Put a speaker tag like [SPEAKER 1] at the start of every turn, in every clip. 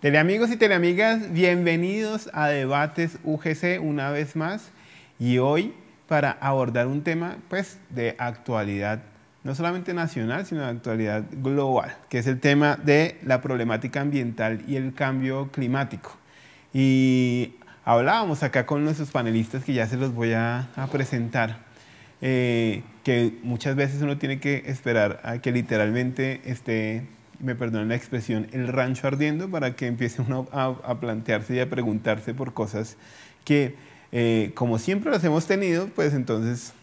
[SPEAKER 1] Teleamigos y teleamigas, bienvenidos a Debates UGC una vez más y hoy para abordar un tema pues de actualidad, no solamente nacional, sino de actualidad global, que es el tema de la problemática ambiental y el cambio climático. Y hablábamos acá con nuestros panelistas que ya se los voy a presentar, que muchas veces uno tiene que esperar a que literalmente esté, me perdonen la expresión, el rancho ardiendo para que empiece uno a plantearse y a preguntarse por cosas que, como siempre las hemos tenido, pues entonces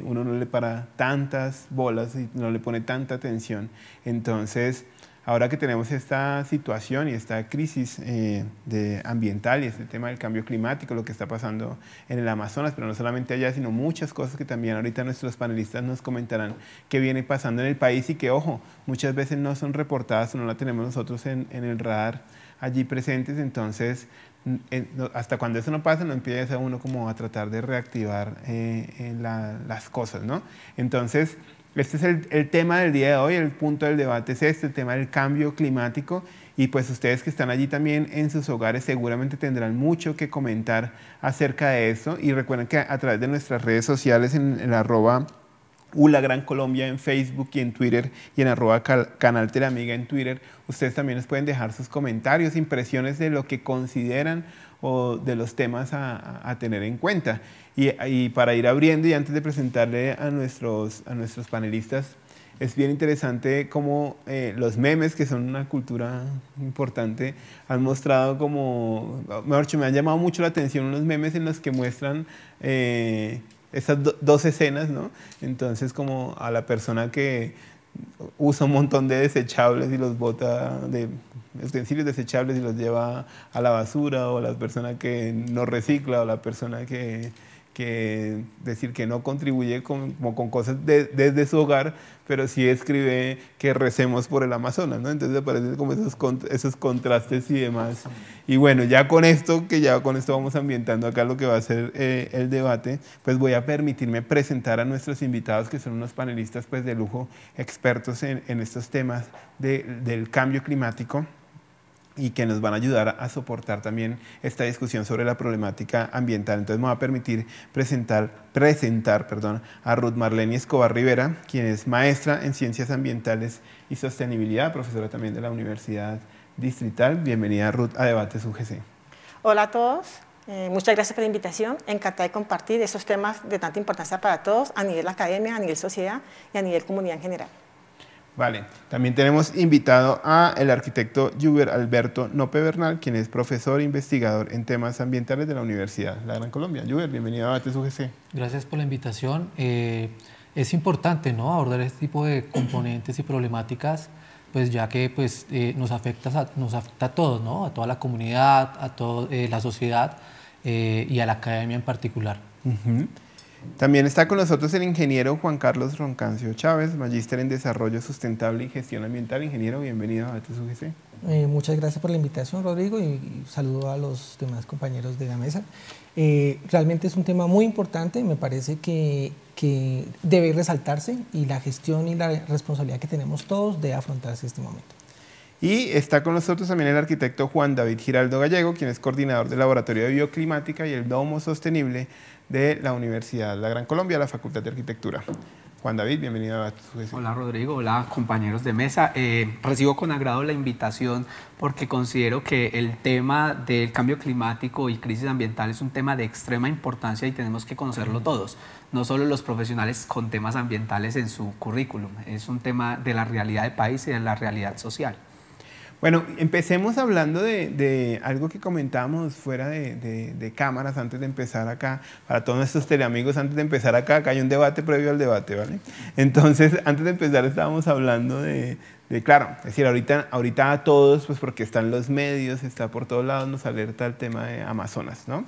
[SPEAKER 1] uno no le para tantas bolas y no le pone tanta atención. Entonces, ahora que tenemos esta situación y esta crisis ambiental y este tema del cambio climático, lo que está pasando en el Amazonas, pero no solamente allá, sino muchas cosas que también ahorita nuestros panelistas nos comentarán que viene pasando en el país y que, ojo, muchas veces no son reportadas o no la tenemos nosotros en el radar allí presentes. Entonces, hasta cuando eso no pasa, no empieza uno como a tratar de reactivar las cosas, ¿no? Entonces, este es el tema del día de hoy, el punto del debate es este, el tema del cambio climático, y pues ustedes que están allí también en sus hogares seguramente tendrán mucho que comentar acerca de eso, y recuerden que a través de nuestras redes sociales en el arroba La Gran Colombia en Facebook y en Twitter y en arroba Canal Teleamiga en Twitter, ustedes también nos pueden dejar sus comentarios, impresiones de lo que consideran o de los temas a tener en cuenta. Y para ir abriendo y antes de presentarle a nuestros panelistas, es bien interesante cómo los memes, que son una cultura importante, han mostrado como, mejor dicho, me han llamado mucho la atención unos memes en los que muestran estas dos escenas, ¿no? Entonces, como a la persona que usa un montón de desechables y los bota, de utensilios desechables y los lleva a la basura, o la persona que no recicla, o la persona que decir que no contribuye con cosas desde su hogar, pero sí escribe que recemos por el Amazonas, ¿no? Entonces aparecen como esos contrastes y demás. Y bueno, ya con esto vamos ambientando acá lo que va a ser el debate, pues voy a permitirme presentar a nuestros invitados, que son unos panelistas pues de lujo, expertos en estos temas del cambio climático, y que nos van a ayudar a soportar también esta discusión sobre la problemática ambiental. Entonces me va a permitir presentar a Ruth Marlene Escobar Rivera, quien es maestra en Ciencias Ambientales y Sostenibilidad, profesora también de la Universidad Distrital. Bienvenida, Ruth, a Debates UGC.
[SPEAKER 2] Hola a todos, muchas gracias por la invitación. Encantada de compartir esos temas de tanta importancia para todos, a nivel academia, a nivel sociedad y a nivel comunidad en general.
[SPEAKER 1] Vale, también tenemos invitado al arquitecto Juber Alberto Nope Bernal, quien es profesor e investigador en temas ambientales de la Universidad La Gran Colombia. Juber, bienvenido a Debates UGC.
[SPEAKER 3] Gracias por la invitación. Es importante, ¿no?, abordar este tipo de componentes y problemáticas, pues ya que pues, nos afecta a todos, ¿no?, a toda la comunidad, a toda la sociedad y a la academia en particular.
[SPEAKER 1] También está con nosotros el ingeniero Juan Carlos Roncancio Chávez, magíster en Desarrollo Sustentable y Gestión Ambiental. Ingeniero, bienvenido a Debates UGC.
[SPEAKER 4] Muchas gracias por la invitación, Rodrigo, y saludo a los demás compañeros de la mesa. Realmente es un tema muy importante, me parece que debe resaltarse, y la gestión y la responsabilidad que tenemos todos de afrontarse este momento.
[SPEAKER 1] Y está con nosotros también el arquitecto Juan David Giraldo Gallego, quien es coordinador del Laboratorio de Bioclimática y el Domo Sostenible de la Universidad La Gran Colombia, la Facultad de Arquitectura. Juan David, bienvenido a UGC.
[SPEAKER 5] Hola Rodrigo, hola compañeros de mesa. Recibo con agrado la invitación porque considero que el tema del cambio climático y crisis ambiental es un tema de extrema importancia y tenemos que conocerlo todos, no solo los profesionales con temas ambientales en su currículum, es un tema de la realidad del país y de la realidad social.
[SPEAKER 1] Bueno, empecemos hablando de algo que comentábamos fuera de cámaras antes de empezar acá. Para todos nuestros teleamigos, antes de empezar acá hay un debate previo al debate, ¿vale? Entonces, antes de empezar estábamos hablando claro, es decir, ahorita a todos, pues porque están los medios, está por todos lados, nos alerta el tema de Amazonas, ¿no?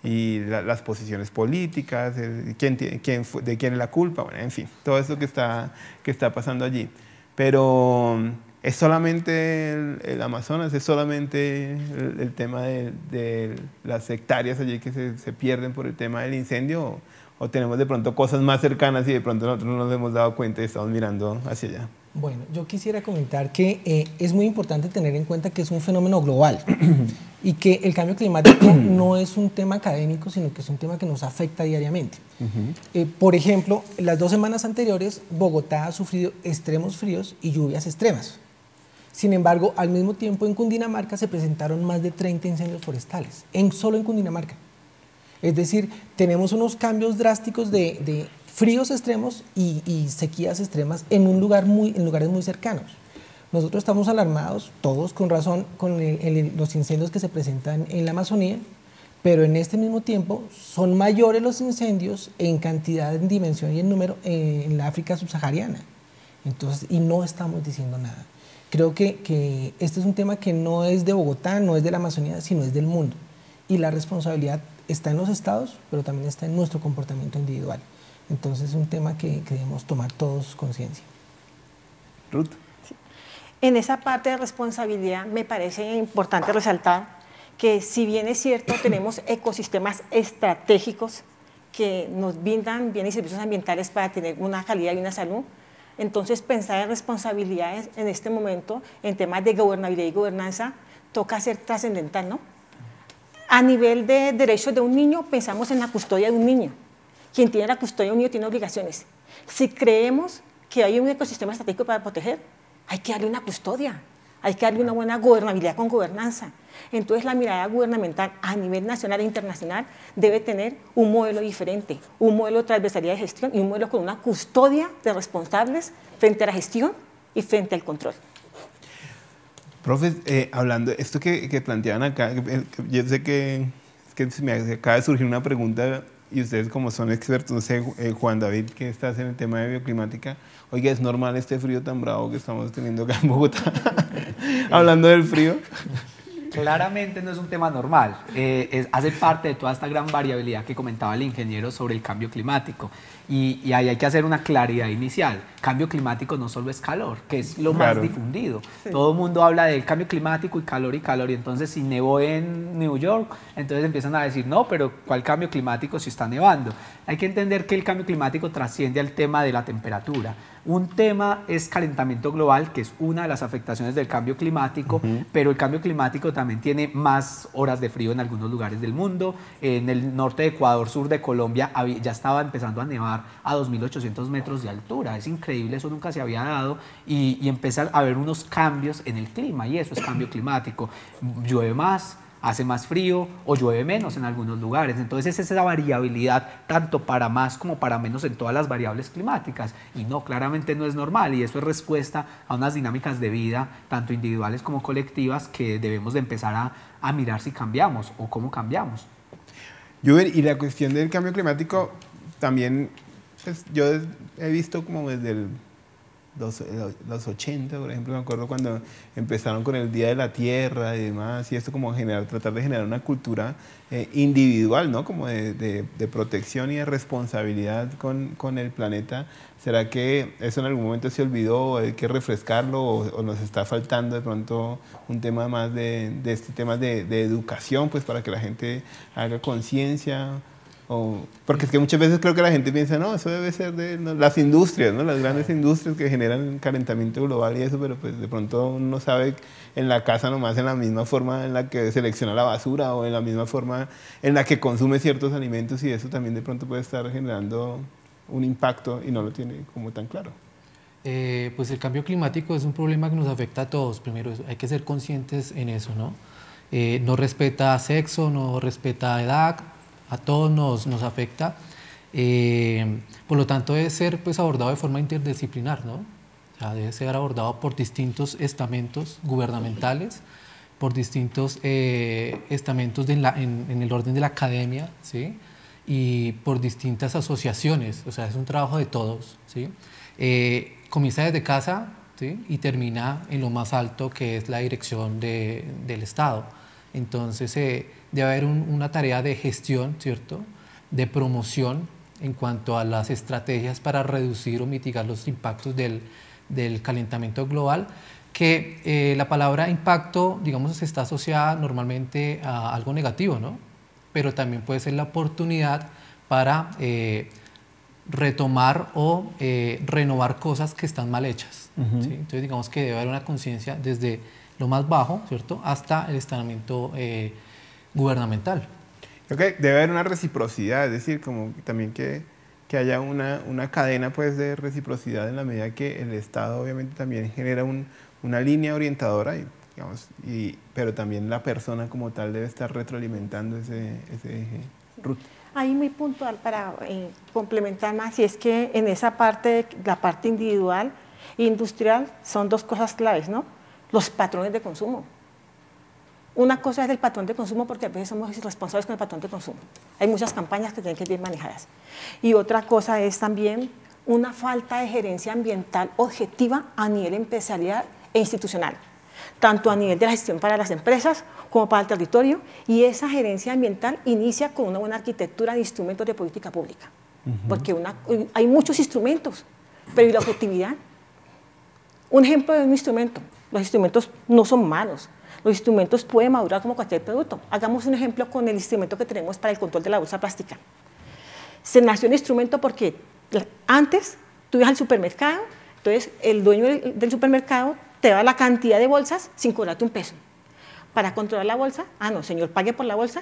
[SPEAKER 1] Y las posiciones políticas, de quién es la culpa, bueno, en fin, todo eso que está pasando allí. Pero ¿es solamente el Amazonas? ¿Es solamente el tema de las hectáreas allí que se pierden por el tema del incendio? ¿O tenemos de pronto cosas más cercanas y de pronto nosotros no nos hemos dado cuenta y estamos mirando hacia allá?
[SPEAKER 4] Bueno, yo quisiera comentar que es muy importante tener en cuenta que es un fenómeno global y que el cambio climático no es un tema académico, sino que es un tema que nos afecta diariamente. Por ejemplo, las 2 semanas anteriores, Bogotá ha sufrido extremos fríos y lluvias extremas. Sin embargo, al mismo tiempo en Cundinamarca se presentaron más de 30 incendios forestales, solo en Cundinamarca. Es decir, tenemos unos cambios drásticos de fríos extremos y sequías extremas en lugares muy cercanos. Nosotros estamos alarmados, todos con razón, con los incendios que se presentan en la Amazonía, pero en este mismo tiempo son mayores los incendios en cantidad, en dimensión y en número en la África subsahariana. Entonces, y no estamos diciendo nada. Creo que este es un tema que no es de Bogotá, no es de la Amazonía, sino es del mundo. Y la responsabilidad está en los estados, pero también está en nuestro comportamiento individual. Entonces es un tema que debemos tomar todos conciencia.
[SPEAKER 1] Ruth.
[SPEAKER 2] Sí. En esa parte de responsabilidad me parece importante resaltar que si bien es cierto tenemos ecosistemas estratégicos que nos brindan bienes y servicios ambientales para tener una calidad y una salud, entonces pensar en responsabilidades en este momento en temas de gobernabilidad y gobernanza toca ser trascendental, ¿no? A nivel de derechos de un niño pensamos en la custodia de un niño. Quien tiene la custodia de un niño tiene obligaciones. Si creemos que hay un ecosistema estratégico para proteger, hay que darle una custodia, hay que darle una buena gobernabilidad con gobernanza. Entonces la mirada gubernamental a nivel nacional e internacional debe tener un modelo diferente, un modelo de transversalidad de gestión y un modelo con una custodia de responsables frente a la gestión y frente al control.
[SPEAKER 1] Profes, hablando de esto que planteaban acá, yo sé que se me acaba de surgir una pregunta y ustedes como son expertos, no sé, Juan David, que estás en el tema de bioclimática, oiga, ¿es normal este frío tan bravo que estamos teniendo acá en Bogotá? Hablando del frío.
[SPEAKER 5] Claramente no es un tema normal, hace parte de toda esta gran variabilidad que comentaba el ingeniero sobre el cambio climático y ahí hay que hacer una claridad inicial. Cambio climático no solo es calor, que es lo más difundido. Sí. Todo el mundo habla del cambio climático y calor y entonces si nevó en New York, entonces empiezan a decir no, pero ¿cuál cambio climático si está nevando? Hay que entender que el cambio climático trasciende al tema de la temperatura. Un tema es calentamiento global, que es una de las afectaciones del cambio climático, pero el cambio climático también tiene más horas de frío en algunos lugares del mundo. En el norte de Ecuador, sur de Colombia, ya estaba empezando a nevar a 2.800 metros de altura. Es increíble, eso nunca se había dado y empiezan a haber unos cambios en el clima y eso es cambio climático. Llueve más, hace más frío o llueve menos en algunos lugares. Entonces es esa variabilidad tanto para más como para menos en todas las variables climáticas y no, claramente no es normal y eso es respuesta a unas dinámicas de vida tanto individuales como colectivas que debemos de empezar a mirar si cambiamos o cómo cambiamos.
[SPEAKER 1] Y la cuestión del cambio climático también, pues, yo he visto como desde los 80, por ejemplo, me acuerdo cuando empezaron con el Día de la Tierra y demás, y esto como tratar de generar una cultura individual, ¿no? Como de protección y de responsabilidad con el planeta. ¿Será que eso en algún momento se olvidó, hay que refrescarlo o nos está faltando de pronto un tema más de este tema de educación, pues para que la gente haga conciencia? Porque es que muchas veces creo que la gente piensa, no, eso debe ser de las industrias, ¿no? Las grandes industrias que generan calentamiento global y eso, pero pues de pronto uno sabe en la casa nomás en la misma forma en la que selecciona la basura o en la misma forma en la que consume ciertos alimentos y eso también de pronto puede estar generando un impacto y no lo tiene como tan claro.
[SPEAKER 3] Pues el cambio climático es un problema que nos afecta a todos. Primero hay que ser conscientes en eso, ¿no? No respeta sexo, no respeta edad, a todos nos afecta, por lo tanto debe ser pues, abordado de forma interdisciplinar, ¿no? O sea, debe ser abordado por distintos estamentos gubernamentales, por distintos estamentos en el orden de la academia, ¿sí? Y por distintas asociaciones, o sea, es un trabajo de todos, ¿sí? Comienza desde casa, ¿sí? Y termina en lo más alto que es la dirección del Estado. Entonces debe haber una tarea de gestión, ¿cierto? De promoción en cuanto a las estrategias para reducir o mitigar los impactos del calentamiento global, que la palabra impacto, digamos, está asociada normalmente a algo negativo, ¿no? Pero también puede ser la oportunidad para retomar o renovar cosas que están mal hechas. ¿Sí? Entonces digamos que debe haber una conciencia desde lo más bajo, ¿cierto?, hasta el estamento gubernamental.
[SPEAKER 1] Creo que debe haber una reciprocidad, es decir, como también que haya una cadena pues, de reciprocidad en la medida que el Estado obviamente también genera una línea orientadora, digamos, pero también la persona como tal debe estar retroalimentando ese eje. Ruth.
[SPEAKER 2] Ahí muy puntual para complementar más, y es que en esa parte, la parte individual e industrial, son dos cosas claves, ¿no? Los patrones de consumo. Una cosa es el patrón de consumo, porque a veces somos irresponsables con el patrón de consumo. Hay muchas campañas que tienen que ir bien manejadas. Y otra cosa es también una falta de gerencia ambiental objetiva a nivel empresarial e institucional, tanto a nivel de la gestión para las empresas como para el territorio, y esa gerencia ambiental inicia con una buena arquitectura de instrumentos de política pública, porque hay muchos instrumentos, pero ¿y la objetividad? Un ejemplo de un instrumento: los instrumentos no son malos, los instrumentos pueden madurar como cualquier producto. Hagamos un ejemplo con el instrumento que tenemos para el control de la bolsa plástica. Se nació un instrumento porque antes tú ibas al supermercado, entonces el dueño del supermercado te da la cantidad de bolsas sin cobrarte un peso. Para controlar la bolsa, no, señor, pague por la bolsa,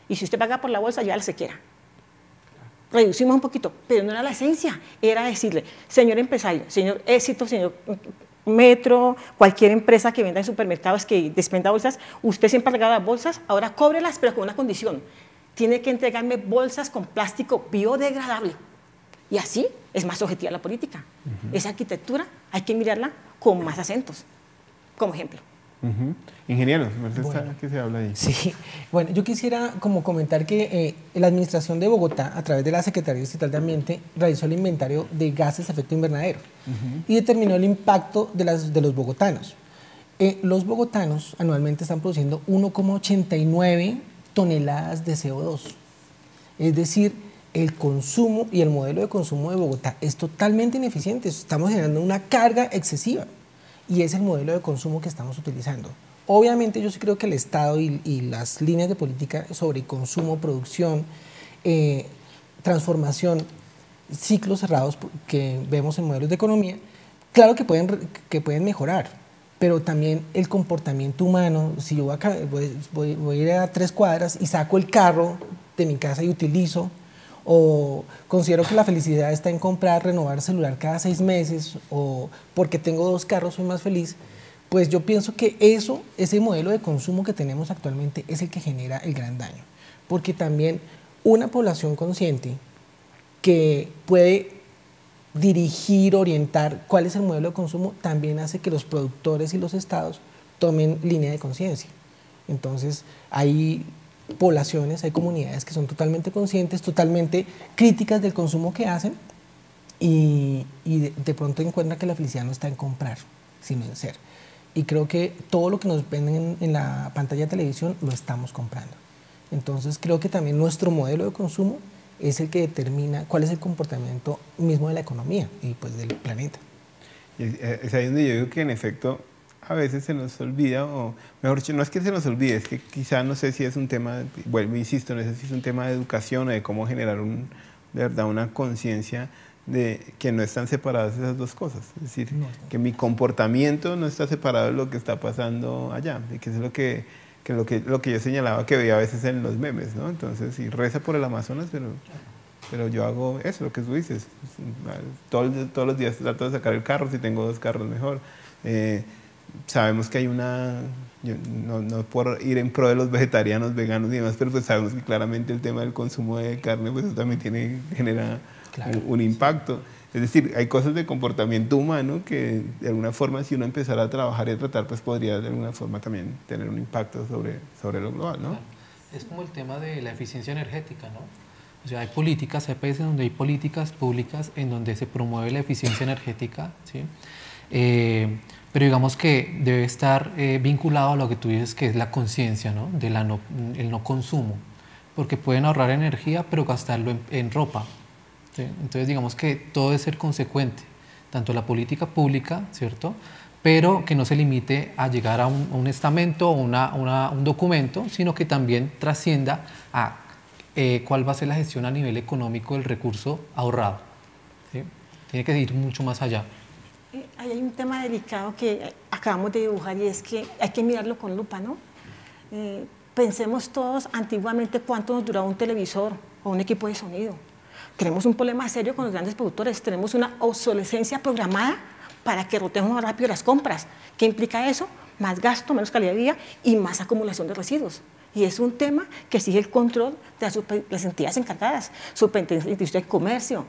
[SPEAKER 2] y si usted paga por la bolsa, ya la se quiera. Reducimos un poquito, pero no era la esencia, era decirle: señor empresario, señor Éxito, señor Metro, cualquier empresa que venda en supermercados, que desprenda bolsas, usted siempre ha regalado las bolsas, ahora cóbrelas, pero con una condición: tiene que entregarme bolsas con plástico biodegradable. Y así es más objetiva la política. Esa arquitectura hay que mirarla con más acentos, como ejemplo.
[SPEAKER 1] Ingeniero,
[SPEAKER 4] Bueno,
[SPEAKER 1] ¿qué se habla ahí?
[SPEAKER 4] Sí, bueno, yo quisiera como comentar que la Administración de Bogotá, a través de la Secretaría Distrital de Ambiente, realizó el inventario de gases de efecto invernadero y determinó el impacto de los bogotanos. Los bogotanos anualmente están produciendo 1,89 toneladas de CO2. Es decir, el consumo y el modelo de consumo de Bogotá es totalmente ineficiente. Estamos generando una carga excesiva. Y es el modelo de consumo que estamos utilizando. Obviamente yo sí creo que el Estado y las líneas de política sobre consumo, producción, transformación, ciclos cerrados que vemos en modelos de economía, claro que pueden mejorar, pero también el comportamiento humano. Si yo voy a ir a 3 cuadras y saco el carro de mi casa y utilizo, o considero que la felicidad está en renovar celular cada 6 meses, o porque tengo 2 carros soy más feliz, pues yo pienso que ese modelo de consumo que tenemos actualmente es el que genera el gran daño, porque también una población consciente que puede dirigir, orientar cuál es el modelo de consumo, también hace que los productores y los estados tomen línea de conciencia. Entonces hay poblaciones, hay comunidades que son totalmente conscientes, totalmente críticas del consumo que hacen, y de pronto encuentran que la felicidad no está en comprar, sino en ser. Y creo que todo lo que nos ven en la pantalla de televisión lo estamos comprando. Entonces creo que también nuestro modelo de consumo es el que determina cuál es el comportamiento mismo de la economía y pues del planeta.
[SPEAKER 1] Y es ahí donde yo digo que en efecto a veces se nos olvida, o mejor dicho, no es que se nos olvide, es que quizá no sé si es un tema, vuelvo, insisto, no sé si es un tema de educación o de cómo generar de verdad una conciencia de que no están separadas esas dos cosas. Es decir, que mi comportamiento no está separado de lo que está pasando allá, y que es lo que yo señalaba que veía a veces en los memes, ¿no? Entonces, sí, reza por el Amazonas, pero yo hago eso, lo que tú dices. Todos los días trato de sacar el carro, si tengo 2 carros mejor. Sabemos que hay no por ir en pro de los vegetarianos, veganos y demás, pero pues sabemos que claramente el tema del consumo de carne pues eso también genera un impacto. Es decir, hay cosas de comportamiento humano que de alguna forma, si uno empezara a trabajar y a tratar, pues podría de alguna forma también tener un impacto sobre lo global, ¿no?
[SPEAKER 3] Claro. Es como el tema de la eficiencia energética, ¿no? O sea, hay países donde hay políticas públicas en donde se promueve la eficiencia energética, ¿sí? Pero digamos que debe estar vinculado a lo que tú dices, que es la conciencia, ¿no? El no consumo, porque pueden ahorrar energía pero gastarlo en ropa, ¿sí? Entonces digamos que todo debe ser consecuente, tanto la política pública, ¿cierto?, pero que no se limite a llegar a un estamento o un documento, sino que también trascienda a cuál va a ser la gestión a nivel económico del recurso ahorrado. tiene que ir mucho más allá.
[SPEAKER 2] Hay un tema delicado que acabamos de dibujar y es que hay que mirarlo con lupa, ¿no? Pensemos todos antiguamente cuánto nos duraba un televisor o un equipo de sonido. Tenemos un problema serio con los grandes productores, tenemos una obsolescencia programada para que rotemos más rápido las compras. ¿Qué implica eso? Más gasto, menos calidad de vida y más acumulación de residuos. Y es un tema que exige el control de las entidades encargadas, Superintendencia de Comercio,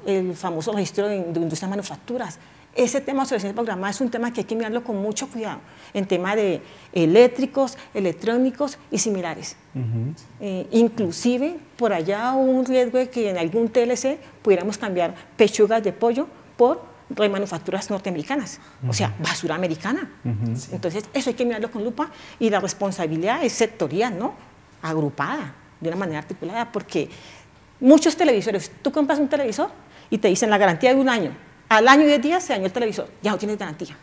[SPEAKER 2] el famoso registro de Industria de Manufacturas. Ese tema de obsolescencia programada es un tema que hay que mirarlo con mucho cuidado en tema de eléctricos, electrónicos y similares. Inclusive, por allá hubo un riesgo de que en algún TLC pudiéramos cambiar pechugas de pollo por remanufacturas norteamericanas, o sea, basura americana. Entonces, eso hay que mirarlo con lupa y la responsabilidad es sectorial, ¿no? Agrupada, de una manera articulada, porque muchos televisores, tú compras un televisor y te dicen la garantía de un año. Al año y 10 días se dañó el televisor, ya no tienes garantía.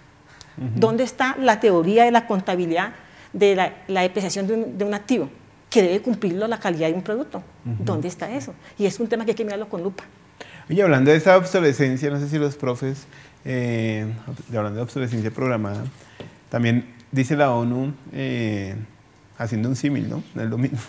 [SPEAKER 2] ¿Dónde está la teoría de la contabilidad de la depreciación de un activo? Que debe cumplirlo la calidad de un producto. ¿Dónde está eso? Y es un tema que hay que mirarlo con lupa.
[SPEAKER 1] Oye, hablando de esa obsolescencia, no sé si los profes, hablando de obsolescencia programada, también dice la ONU, haciendo un símil, ¿no? No es lo mismo,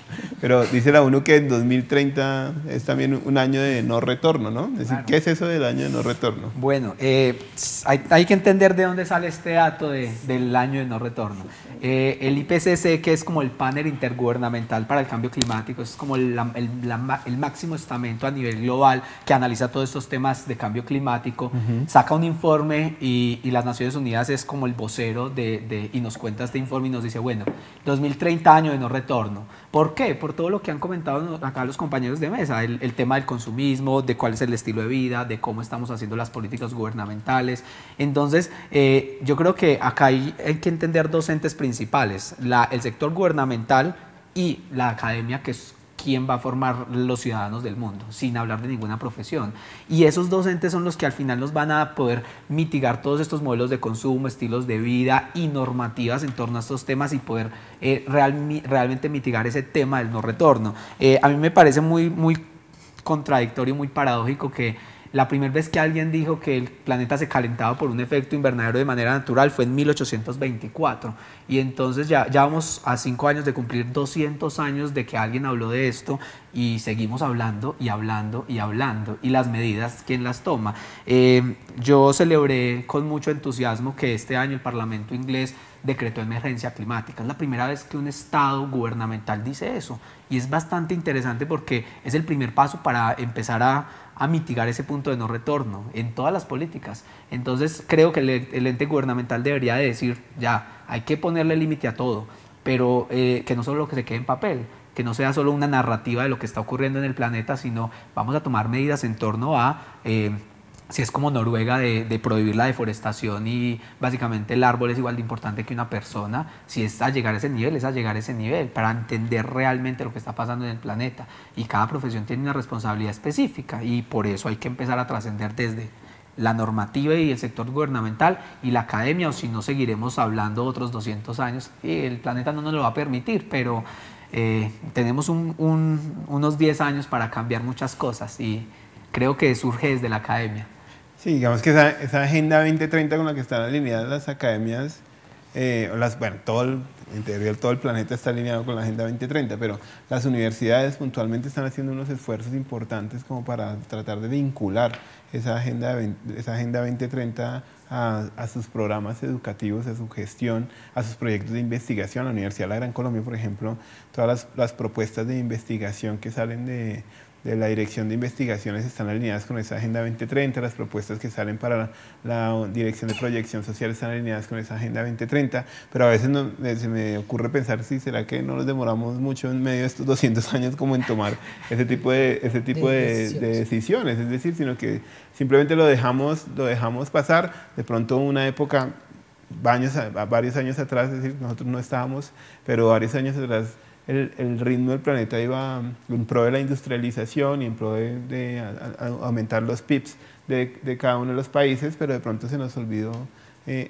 [SPEAKER 1] pero dice la ONU que en 2030 es también un año de no retorno, ¿no? Es decir, claro. ¿Qué es eso del año de no retorno?
[SPEAKER 5] Bueno, hay que entender de dónde sale este dato del año de no retorno. El IPCC, que es como el panel intergubernamental para el cambio climático, es como el máximo estamento a nivel global que analiza todos estos temas de cambio climático, saca un informe y las Naciones Unidas es como el vocero y nos cuenta este informe y nos dice, bueno, 2030 año de no retorno. ¿Por qué? Por todo lo que han comentado acá los compañeros de mesa, el tema del consumismo, de cuál es el estilo de vida, de cómo estamos haciendo las políticas gubernamentales. Entonces, yo creo que acá hay que entender dos entes principales, el sector gubernamental y la academia, que es quién va a formar los ciudadanos del mundo, sin hablar de ninguna profesión. Y esos dos entes son los que al final nos van a poder mitigar todos estos modelos de consumo, estilos de vida y normativas en torno a estos temas y poder realmente mitigar ese tema del no retorno. A mí me parece muy contradictorio, muy paradójico que la primera vez que alguien dijo que el planeta se calentaba por un efecto invernadero de manera natural fue en 1824 y entonces ya vamos a 5 años de cumplir 200 años de que alguien habló de esto y seguimos hablando y hablando y hablando y las medidas, ¿quién las toma? Yo celebré con mucho entusiasmo que este año el Parlamento inglés decretó emergencia climática. Es la primera vez que un estado gubernamental dice eso y es bastante interesante porque es el primer paso para empezar a mitigar ese punto de no retorno en todas las políticas. Entonces creo que el ente gubernamental debería de decir, ya, hay que ponerle límite a todo, pero que no solo lo que se quede en papel, que no sea solo una narrativa de lo que está ocurriendo en el planeta, sino vamos a tomar medidas en torno a, si es como Noruega, de prohibir la deforestación y básicamente el árbol es igual de importante que una persona, si es a llegar a ese nivel, es a llegar a ese nivel, para entender realmente lo que está pasando en el planeta. Y cada profesión tiene una responsabilidad específica y por eso hay que empezar a trascender desde la normativa y el sector gubernamental y la academia, o si no seguiremos hablando otros 200 años y el planeta no nos lo va a permitir, pero tenemos unos 10 años para cambiar muchas cosas y creo que surge desde la academia.
[SPEAKER 1] Sí, digamos que esa Agenda 2030 con la que están alineadas las academias, todo el planeta está alineado con la Agenda 2030, pero las universidades puntualmente están haciendo unos esfuerzos importantes como para tratar de vincular esa Agenda 2030 a sus programas educativos, a su gestión, a sus proyectos de investigación. La Universidad de la Gran Colombia, por ejemplo, todas las propuestas de investigación que salen de la Dirección de Investigaciones están alineadas con esa Agenda 2030, las propuestas que salen para la Dirección de Proyección Social están alineadas con esa Agenda 2030, pero a veces se me ocurre pensar si será que no nos demoramos mucho en medio de estos 200 años como en tomar ese tipo de decisiones, es decir, sino que simplemente lo dejamos pasar, de pronto una época, varios años atrás, es decir, nosotros no estábamos, pero varios años atrás, el ritmo del planeta iba en pro de la industrialización y en pro de aumentar los PIBs de cada uno de los países, pero de pronto se nos olvidó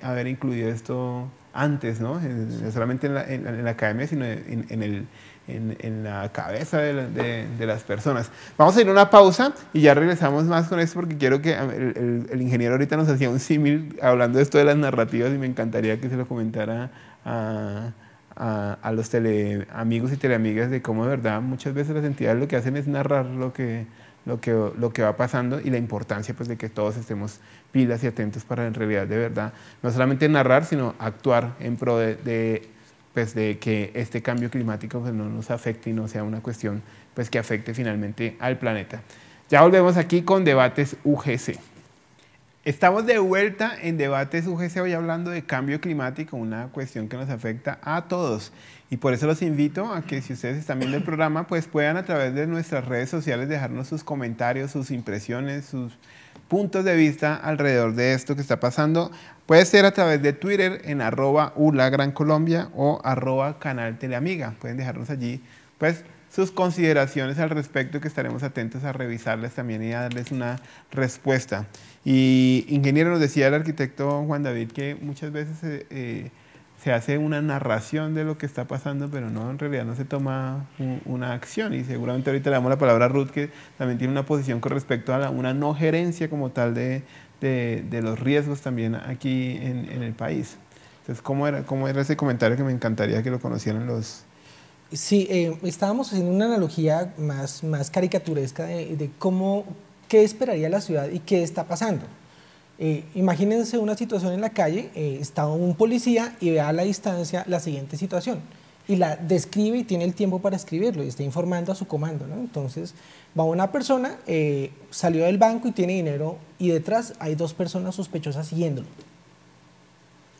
[SPEAKER 1] haber incluido esto antes, ¿no? No solamente en la academia, sino en la cabeza de las personas. Vamos a ir a una pausa y ya regresamos más con esto porque quiero que el ingeniero ahorita nos hacía un símil hablando de esto de las narrativas y me encantaría que se lo comentara a los amigos y teleamigas de cómo de verdad muchas veces las entidades lo que hacen es narrar lo que va pasando y la importancia pues de que todos estemos pilas y atentos para en realidad de verdad no solamente narrar sino actuar en pro de que este cambio climático pues no nos afecte y no sea una cuestión pues que afecte finalmente al planeta. Ya volvemos aquí con Debates UGC. Estamos de vuelta en Debates UGC hoy hablando de cambio climático, una cuestión que nos afecta a todos. Y por eso los invito a que si ustedes están viendo el programa, pues puedan a través de nuestras redes sociales dejarnos sus comentarios, sus impresiones, sus puntos de vista alrededor de esto que está pasando. Puede ser a través de Twitter en @ulagrancolombia o @canalteleamiga. Pueden dejarnos allí pues sus consideraciones al respecto que estaremos atentos a revisarles también y a darles una respuesta. Y ingeniero, nos decía el arquitecto Juan David que muchas veces se hace una narración de lo que está pasando, pero no, en realidad no se toma una acción. Y seguramente ahorita le damos la palabra a Ruth, que también tiene una posición con respecto a una no gerencia como tal de los riesgos también aquí en el país. Entonces, ¿cómo era ese comentario que me encantaría que lo conocieran los...
[SPEAKER 4] Sí, estábamos haciendo una analogía más caricaturesca de qué esperaría la ciudad y qué está pasando. Imagínense una situación en la calle, está un policía y ve a la distancia la siguiente situación y la describe y tiene el tiempo para escribirlo y está informando a su comando, ¿no? Entonces va una persona, salió del banco y tiene dinero y detrás hay 2 personas sospechosas siguiéndolo.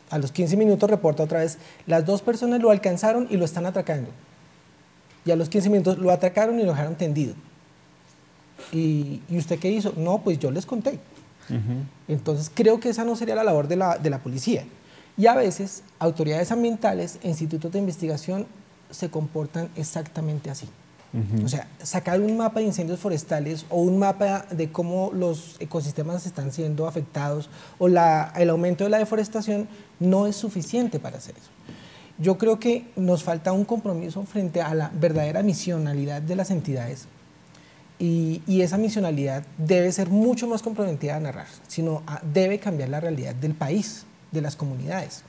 [SPEAKER 4] A los 15 minutos reporta otra vez, las 2 personas lo alcanzaron y lo están atracando. Y a los 15 minutos lo atracaron y lo dejaron tendido. ¿Y usted qué hizo? No, pues yo les conté. Entonces creo que esa no sería la labor de la policía. Y a veces autoridades ambientales e institutos de investigación se comportan exactamente así. O sea, sacar un mapa de incendios forestales o un mapa de cómo los ecosistemas están siendo afectados o el aumento de la deforestación no es suficiente para hacer eso. Yo creo que nos falta un compromiso frente a la verdadera misionalidad de las entidades y esa misionalidad debe ser mucho más comprometida a narrar, sino debe cambiar la realidad del país, de las comunidades.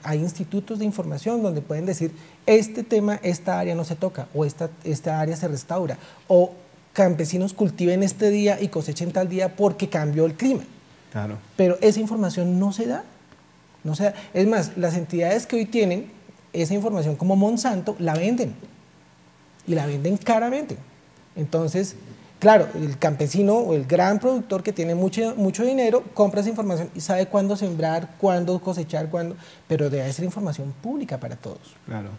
[SPEAKER 4] Hay institutos de información donde pueden decir, este tema, esta área no se toca, o esta área se restaura, o campesinos cultiven este día y cosechen tal día porque cambió el clima.
[SPEAKER 1] Claro.
[SPEAKER 4] Pero esa información no se da. No se da. Es más, las entidades que hoy tienen esa información como Monsanto, la venden, y la venden caramente. Entonces, claro, el campesino o el gran productor que tiene mucho dinero compra esa información y sabe cuándo sembrar, cuándo cosechar, cuándo, pero debe ser información pública para todos.
[SPEAKER 1] Claro.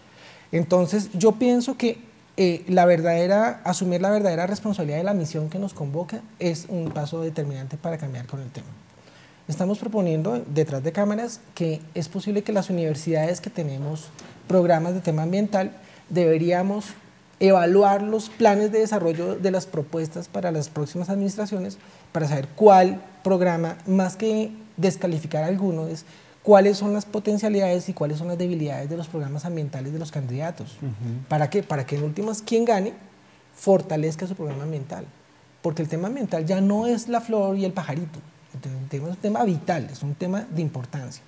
[SPEAKER 4] Entonces, yo pienso que asumir la verdadera responsabilidad de la misión que nos convoca es un paso determinante para cambiar con el tema. Estamos proponiendo detrás de cámaras que es posible que las universidades que tenemos programas de tema ambiental deberíamos evaluar los planes de desarrollo de las propuestas para las próximas administraciones para saber cuál programa, más que descalificar alguno, es cuáles son las potencialidades y cuáles son las debilidades de los programas ambientales de los candidatos. ¿Para qué? Para que en últimas quien gane fortalezca su programa ambiental. Porque el tema ambiental ya no es la flor y el pajarito. Es un tema vital, es un tema de importancia.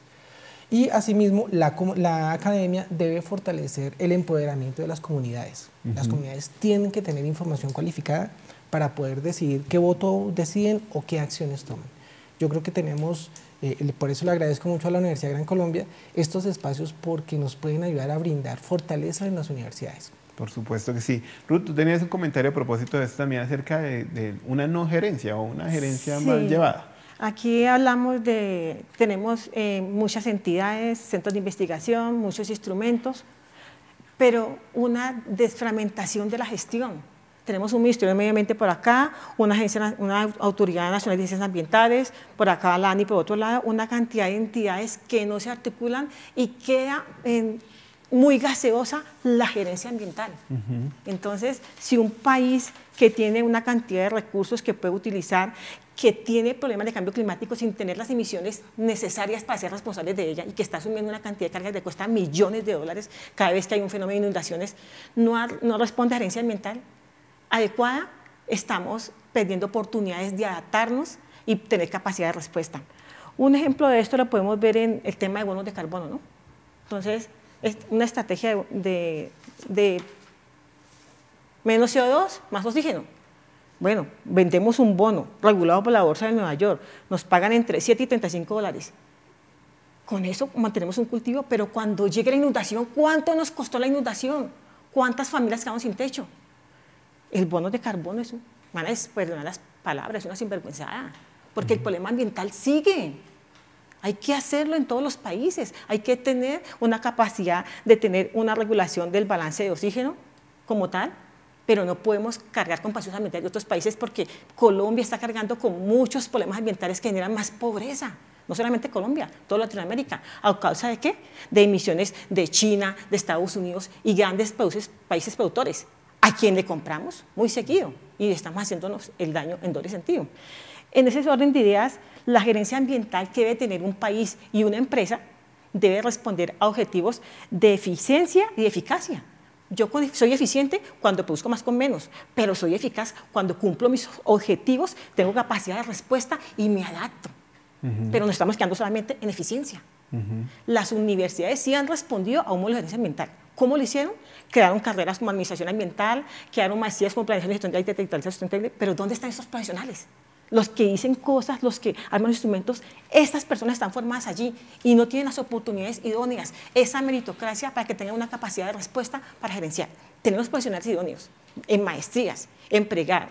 [SPEAKER 4] Y asimismo, la academia debe fortalecer el empoderamiento de las comunidades. Las comunidades tienen que tener información cualificada para poder decidir qué voto deciden o qué acciones toman. Yo creo que tenemos, por eso le agradezco mucho a la Universidad Gran Colombia, estos espacios porque nos pueden ayudar a brindar fortaleza en las universidades.
[SPEAKER 1] Por supuesto que sí. Ruth, tú tenías un comentario a propósito de esto también acerca de una no gerencia o una gerencia mal llevada.
[SPEAKER 2] Aquí tenemos muchas entidades, centros de investigación, muchos instrumentos, pero una desfragmentación de la gestión. Tenemos un Ministerio de Medio Ambiente por acá, una Autoridad Nacional de Ciencias Ambientales, por acá la ANI por otro lado, una cantidad de entidades que no se articulan y queda muy gaseosa la gerencia ambiental. Entonces, si un país que tiene una cantidad de recursos que puede utilizar, que tiene problemas de cambio climático sin tener las emisiones necesarias para ser responsables de ella y que está asumiendo una cantidad de cargas que cuesta millones de dólares cada vez que hay un fenómeno de inundaciones, no responde a gerencia ambiental adecuada, estamos perdiendo oportunidades de adaptarnos y tener capacidad de respuesta. Un ejemplo de esto lo podemos ver en el tema de bonos de carbono, ¿no? Entonces, es una estrategia de menos CO2 más oxígeno. Bueno, vendemos un bono regulado por la Bolsa de Nueva York, nos pagan entre 7 y 35 dólares. Con eso mantenemos un cultivo, pero cuando llegue la inundación, ¿cuánto nos costó la inundación? ¿Cuántas familias quedaron sin techo? El bono de carbono es, van a perdonar las palabras, es una sinvergüenzada, porque el problema ambiental sigue. Hay que hacerlo en todos los países, hay que tener una capacidad de tener una regulación del balance de oxígeno como tal, pero no podemos cargar con pasiones ambientales de otros países porque Colombia está cargando con muchos problemas ambientales que generan más pobreza. No solamente Colombia, toda Latinoamérica. ¿A causa de qué? De emisiones de China, de Estados Unidos y grandes países productores. ¿A quién le compramos? Muy seguido. Y estamos haciéndonos el daño en doble sentido. En ese orden de ideas, la gerencia ambiental que debe tener un país y una empresa debe responder a objetivos de eficiencia y de eficacia. Yo soy eficiente cuando produzco más con menos, pero soy eficaz cuando cumplo mis objetivos, tengo capacidad de respuesta y me adapto. Pero no estamos quedando solamente en eficiencia. Las universidades sí han respondido a un modelo de gerencia ambiental. ¿Cómo lo hicieron? Crearon carreras como administración ambiental, crearon maestrías como planeación sustentable y territorialización sustentable, pero ¿dónde están esos profesionales? Los que dicen cosas, los que arman instrumentos, estas personas están formadas allí y no tienen las oportunidades idóneas, esa meritocracia para que tengan una capacidad de respuesta para gerenciar. Tenemos profesionales idóneos en maestrías, en pregrado,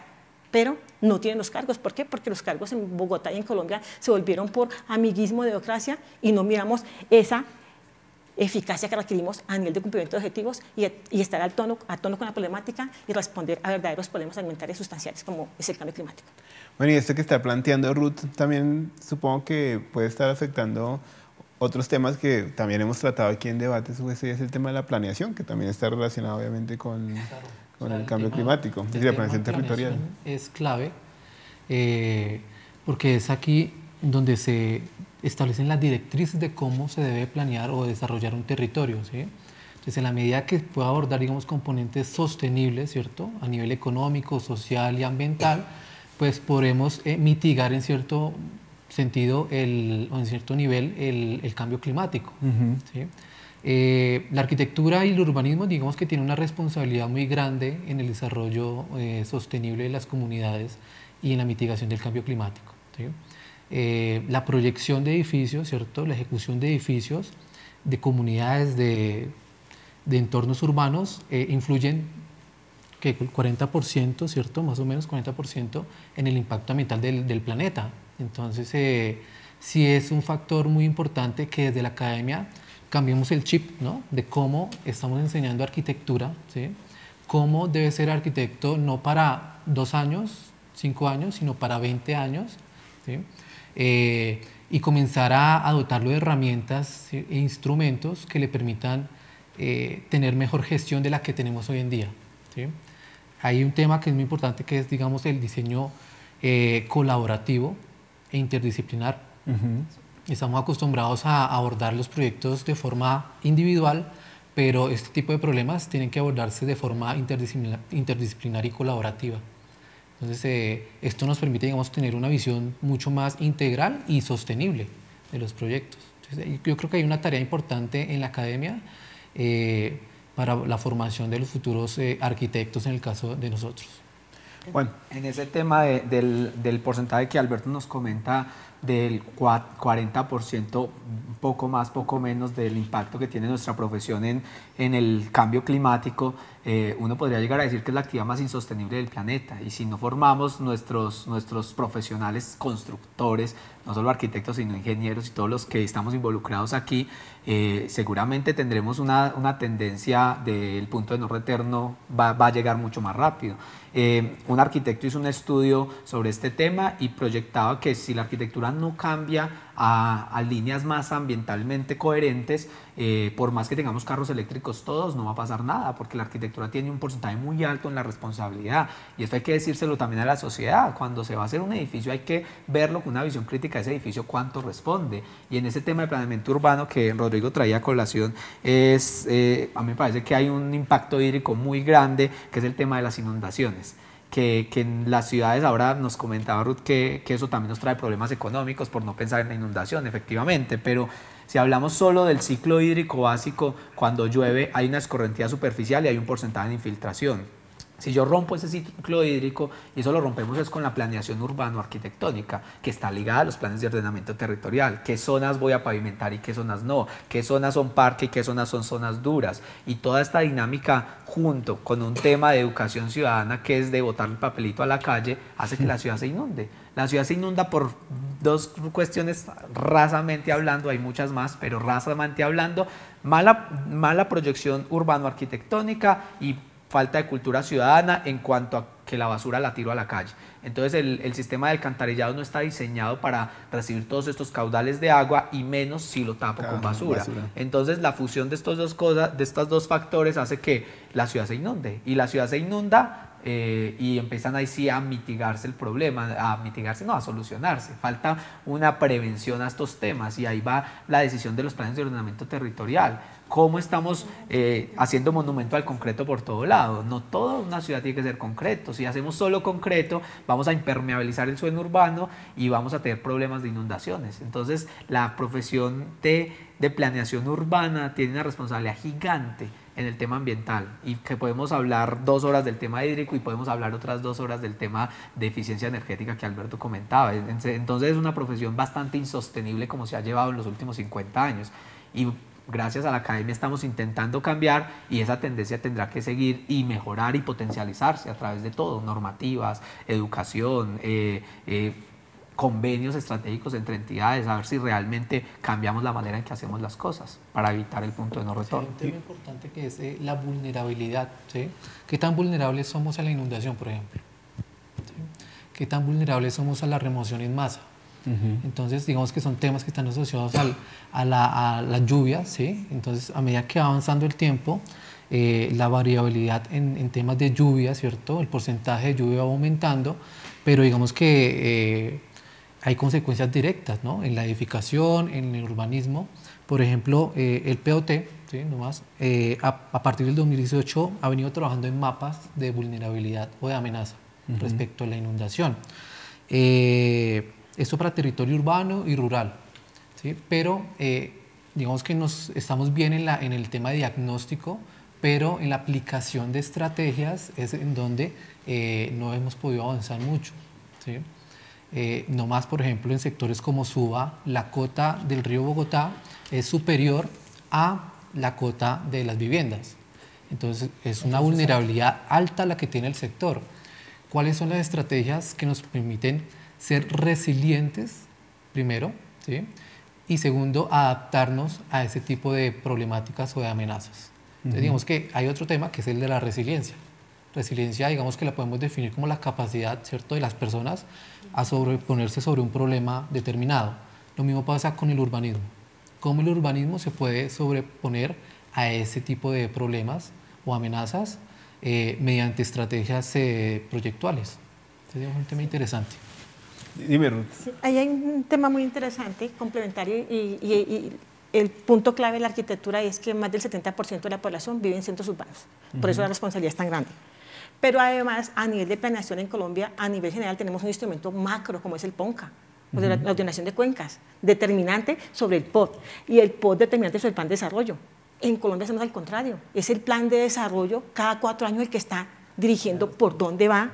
[SPEAKER 2] pero no tienen los cargos. ¿Por qué? Porque los cargos en Bogotá y en Colombia se volvieron por amiguismo de burocracia y no miramos esa eficacia que requerimos a nivel de cumplimiento de objetivos y estar al tono con la problemática y responder a verdaderos problemas ambientales sustanciales como es el cambio climático.
[SPEAKER 1] Bueno, y esto que está planteando Ruth también supongo que puede estar afectando otros temas que también hemos tratado aquí en Debates UGC, es el tema de la planeación, que también está relacionado obviamente con el cambio climático, es decir, la planeación territorial.
[SPEAKER 3] Es clave porque es aquí donde se establecen las directrices de cómo se debe planear o desarrollar un territorio, ¿sí? Entonces, en la medida que pueda abordar, digamos, componentes sostenibles, ¿cierto?, a nivel económico, social y ambiental, pues podremos mitigar en cierto sentido o en cierto nivel el cambio climático. ¿Sí? La arquitectura y el urbanismo, digamos que tienen una responsabilidad muy grande en el desarrollo sostenible de las comunidades y en la mitigación del cambio climático. ¿Sí? La proyección de edificios, ¿cierto?, la ejecución de edificios, de comunidades, de entornos urbanos, influyen que el 40%, ¿cierto?, más o menos 40% en el impacto ambiental del planeta. Entonces, sí es un factor muy importante que desde la academia cambiemos el chip, ¿no?, de cómo estamos enseñando arquitectura, ¿sí?, cómo debe ser arquitecto no para 2 años, 5 años, sino para 20 años, ¿sí?, y comenzar a dotarlo de herramientas e instrumentos que le permitan tener mejor gestión de la que tenemos hoy en día, ¿sí? Hay un tema que es muy importante, que es, digamos, el diseño colaborativo e interdisciplinar. Estamos acostumbrados a abordar los proyectos de forma individual, pero este tipo de problemas tienen que abordarse de forma interdisciplinar y colaborativa. Entonces, esto nos permite, digamos, tener una visión mucho más integral y sostenible de los proyectos. Entonces, yo creo que hay una tarea importante en la academia para la formación de los futuros arquitectos en el caso de nosotros.
[SPEAKER 5] Bueno, en ese tema del porcentaje que Alberto nos comenta, del 40%, poco más, poco menos del impacto que tiene nuestra profesión en el cambio climático, uno podría llegar a decir que es la actividad más insostenible del planeta, y si no formamos nuestros profesionales constructores, no solo arquitectos sino ingenieros y todos los que estamos involucrados aquí, seguramente tendremos una tendencia del punto de no retorno, va a llegar mucho más rápido. Un arquitecto hizo un estudio sobre este tema y proyectaba que si la arquitectura no cambia a líneas más ambientalmente coherentes, por más que tengamos carros eléctricos todos, no va a pasar nada, porque la arquitectura tiene un porcentaje muy alto en la responsabilidad, y esto hay que decírselo también a la sociedad. Cuando se va a hacer un edificio hay que verlo con una visión crítica de ese edificio, cuánto responde, y en ese tema de planeamiento urbano que Rodrigo traía a colación, a mí me parece que hay un impacto hídrico muy grande, que es el tema de las inundaciones. Que en las ciudades, ahora nos comentaba Ruth que eso también nos trae problemas económicos por no pensar en la inundación, efectivamente, pero si hablamos solo del ciclo hídrico básico, cuando llueve hay una escorrentía superficial y hay un porcentaje de infiltración. Si yo rompo ese ciclo hídrico, y eso lo rompemos es con la planeación urbano-arquitectónica, que está ligada a los planes de ordenamiento territorial, qué zonas voy a pavimentar y qué zonas no, qué zonas son parque y qué zonas son zonas duras, y toda esta dinámica junto con un tema de educación ciudadana, que es de botar el papelito a la calle, hace que la ciudad se inunde. La ciudad se inunda por dos cuestiones, rasamente hablando, hay muchas más, pero rasamente hablando: mala proyección urbano-arquitectónica y falta de cultura ciudadana en cuanto a que la basura la tiro a la calle. Entonces el sistema de alcantarillado no está diseñado para recibir todos estos caudales de agua, y menos si lo tapo con basura. Entonces la fusión de estas dos cosas, de estos dos factores, hace que la ciudad se inunde, y la ciudad se inunda y empiezan ahí sí a mitigarse el problema, a solucionarse. Falta una prevención a estos temas, y ahí va la decisión de los planes de ordenamiento territorial. ¿Cómo estamos haciendo monumento al concreto por todo lado? No toda una ciudad tiene que ser concreto. Si hacemos solo concreto, vamos a impermeabilizar el suelo urbano y vamos a tener problemas de inundaciones. Entonces, la profesión de planeación urbana tiene una responsabilidad gigante en el tema ambiental, y que podemos hablar 2 horas del tema hídrico y podemos hablar otras 2 horas del tema de eficiencia energética que Alberto comentaba. Entonces es una profesión bastante insostenible como se ha llevado en los últimos 50 años, y gracias a la academia estamos intentando cambiar, y esa tendencia tendrá que seguir y mejorar y potencializarse a través de todo: normativas, educación, convenios estratégicos entre entidades, a ver si realmente cambiamos la manera en que hacemos las cosas para evitar el punto de no retorno.
[SPEAKER 3] Un tema importante que es la vulnerabilidad, ¿sí? ¿Qué tan vulnerables somos a la inundación, por ejemplo? ¿Sí? ¿Qué tan vulnerables somos a la remoción en masa? Entonces, digamos que son temas que están asociados a la lluvia, ¿sí? Entonces, a medida que va avanzando el tiempo, la variabilidad en temas de lluvia, ¿cierto? El porcentaje de lluvia va aumentando, pero digamos que hay consecuencias directas, ¿no? En la edificación, en el urbanismo. Por ejemplo, el POT, ¿sí? Nomás, a partir del 2018 ha venido trabajando en mapas de vulnerabilidad o de amenaza respecto a la inundación. Esto para territorio urbano y rural, ¿sí? Pero digamos que estamos bien en el tema de diagnóstico, pero en la aplicación de estrategias es en donde no hemos podido avanzar mucho, ¿sí? No más, por ejemplo, en sectores como Suba, la cota del río Bogotá es superior a la cota de las viviendas. Entonces, es una vulnerabilidad alta la que tiene el sector. ¿Cuáles son las estrategias que nos permiten ser resilientes, primero, ¿sí? Y segundo, adaptarnos a ese tipo de problemáticas o de amenazas? Entonces, digamos que hay otro tema que es el de la resiliencia. Resiliencia, digamos que la podemos definir como la capacidad, ¿cierto?, de las personas a sobreponerse sobre un problema determinado. Lo mismo pasa con el urbanismo. ¿Cómo el urbanismo se puede sobreponer a ese tipo de problemas o amenazas mediante estrategias proyectuales? Entonces, es un tema interesante.
[SPEAKER 1] Dime, Ruth.
[SPEAKER 2] Sí, ahí hay un tema muy interesante, complementario, y el punto clave de la arquitectura es que más del 70% de la población vive en centros urbanos. Por eso la responsabilidad es tan grande. Pero además, a nivel de planeación en Colombia, a nivel general, tenemos un instrumento macro como es el PONCA, la ordenación de cuencas, determinante sobre el POD, y el POD determinante sobre el plan de desarrollo. En Colombia hacemos al contrario, es el plan de desarrollo cada 4 años el que está dirigiendo por dónde va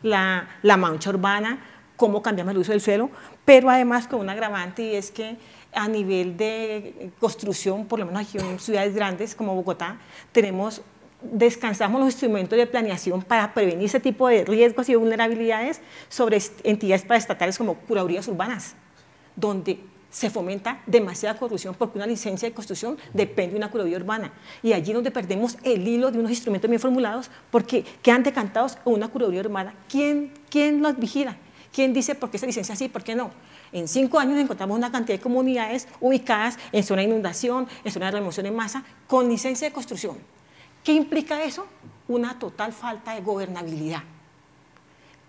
[SPEAKER 2] la mancha urbana, cómo cambiamos el uso del suelo, pero además con un agravante, y es que a nivel de construcción, por lo menos aquí en ciudades grandes como Bogotá, tenemos descansamos los instrumentos de planeación para prevenir ese tipo de riesgos y vulnerabilidades sobre entidades paraestatales como curadurías urbanas, donde se fomenta demasiada corrupción porque una licencia de construcción depende de una curaduría urbana. Y allí donde perdemos el hilo de unos instrumentos bien formulados porque quedan decantados en una curaduría urbana. ¿Quién los vigila? ¿Quién dice por qué esa licencia sí y por qué no? En 5 años encontramos una cantidad de comunidades ubicadas en zona de inundación, en zona de remoción en masa, con licencia de construcción. ¿Qué implica eso? Una total falta de gobernabilidad.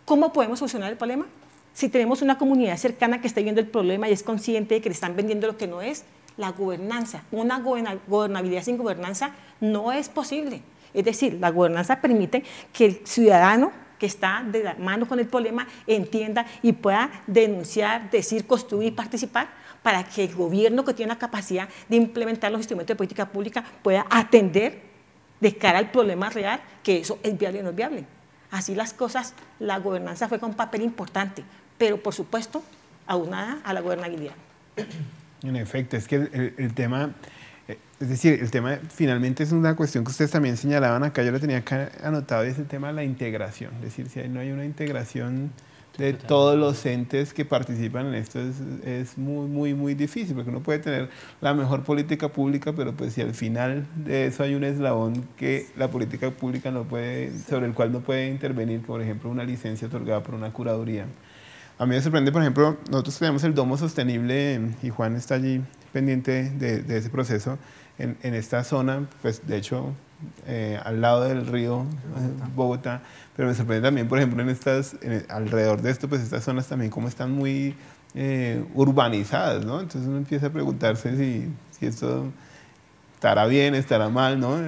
[SPEAKER 2] ¿Cómo podemos solucionar el problema? Si tenemos una comunidad cercana que está viendo el problema y es consciente de que le están vendiendo lo que no es, la gobernanza, una gobernabilidad sin gobernanza no es posible. Es decir, la gobernanza permite que el ciudadano que está de la mano con el problema entienda y pueda denunciar, decir, construir y participar para que el gobierno que tiene la capacidad de implementar los instrumentos de política pública pueda atender de cara al problema real que eso es viable o no es viable. Así las cosas, la gobernanza fue con un papel importante, pero por supuesto aunada a la gobernabilidad.
[SPEAKER 1] En efecto, es que el tema, es decir, el tema finalmente es una cuestión que ustedes también señalaban acá, yo lo tenía acá anotado, y es el tema de la integración. Es decir, si no hay una integración de todos los entes que participan en esto, es muy difícil, porque uno puede tener la mejor política pública, pero pues si al final de eso hay un eslabón que la política pública no puede, sobre el cual no puede intervenir, por ejemplo, una licencia otorgada por una curaduría. A mí me sorprende, por ejemplo, nosotros tenemos el domo sostenible y Juan está allí pendiente de ese proceso en esta zona, pues de hecho al lado del río Bogotá, pero me sorprende también, por ejemplo, alrededor de esto, pues estas zonas también como están muy urbanizadas, ¿no? Entonces uno empieza a preguntarse si esto estará bien, estará mal, ¿no?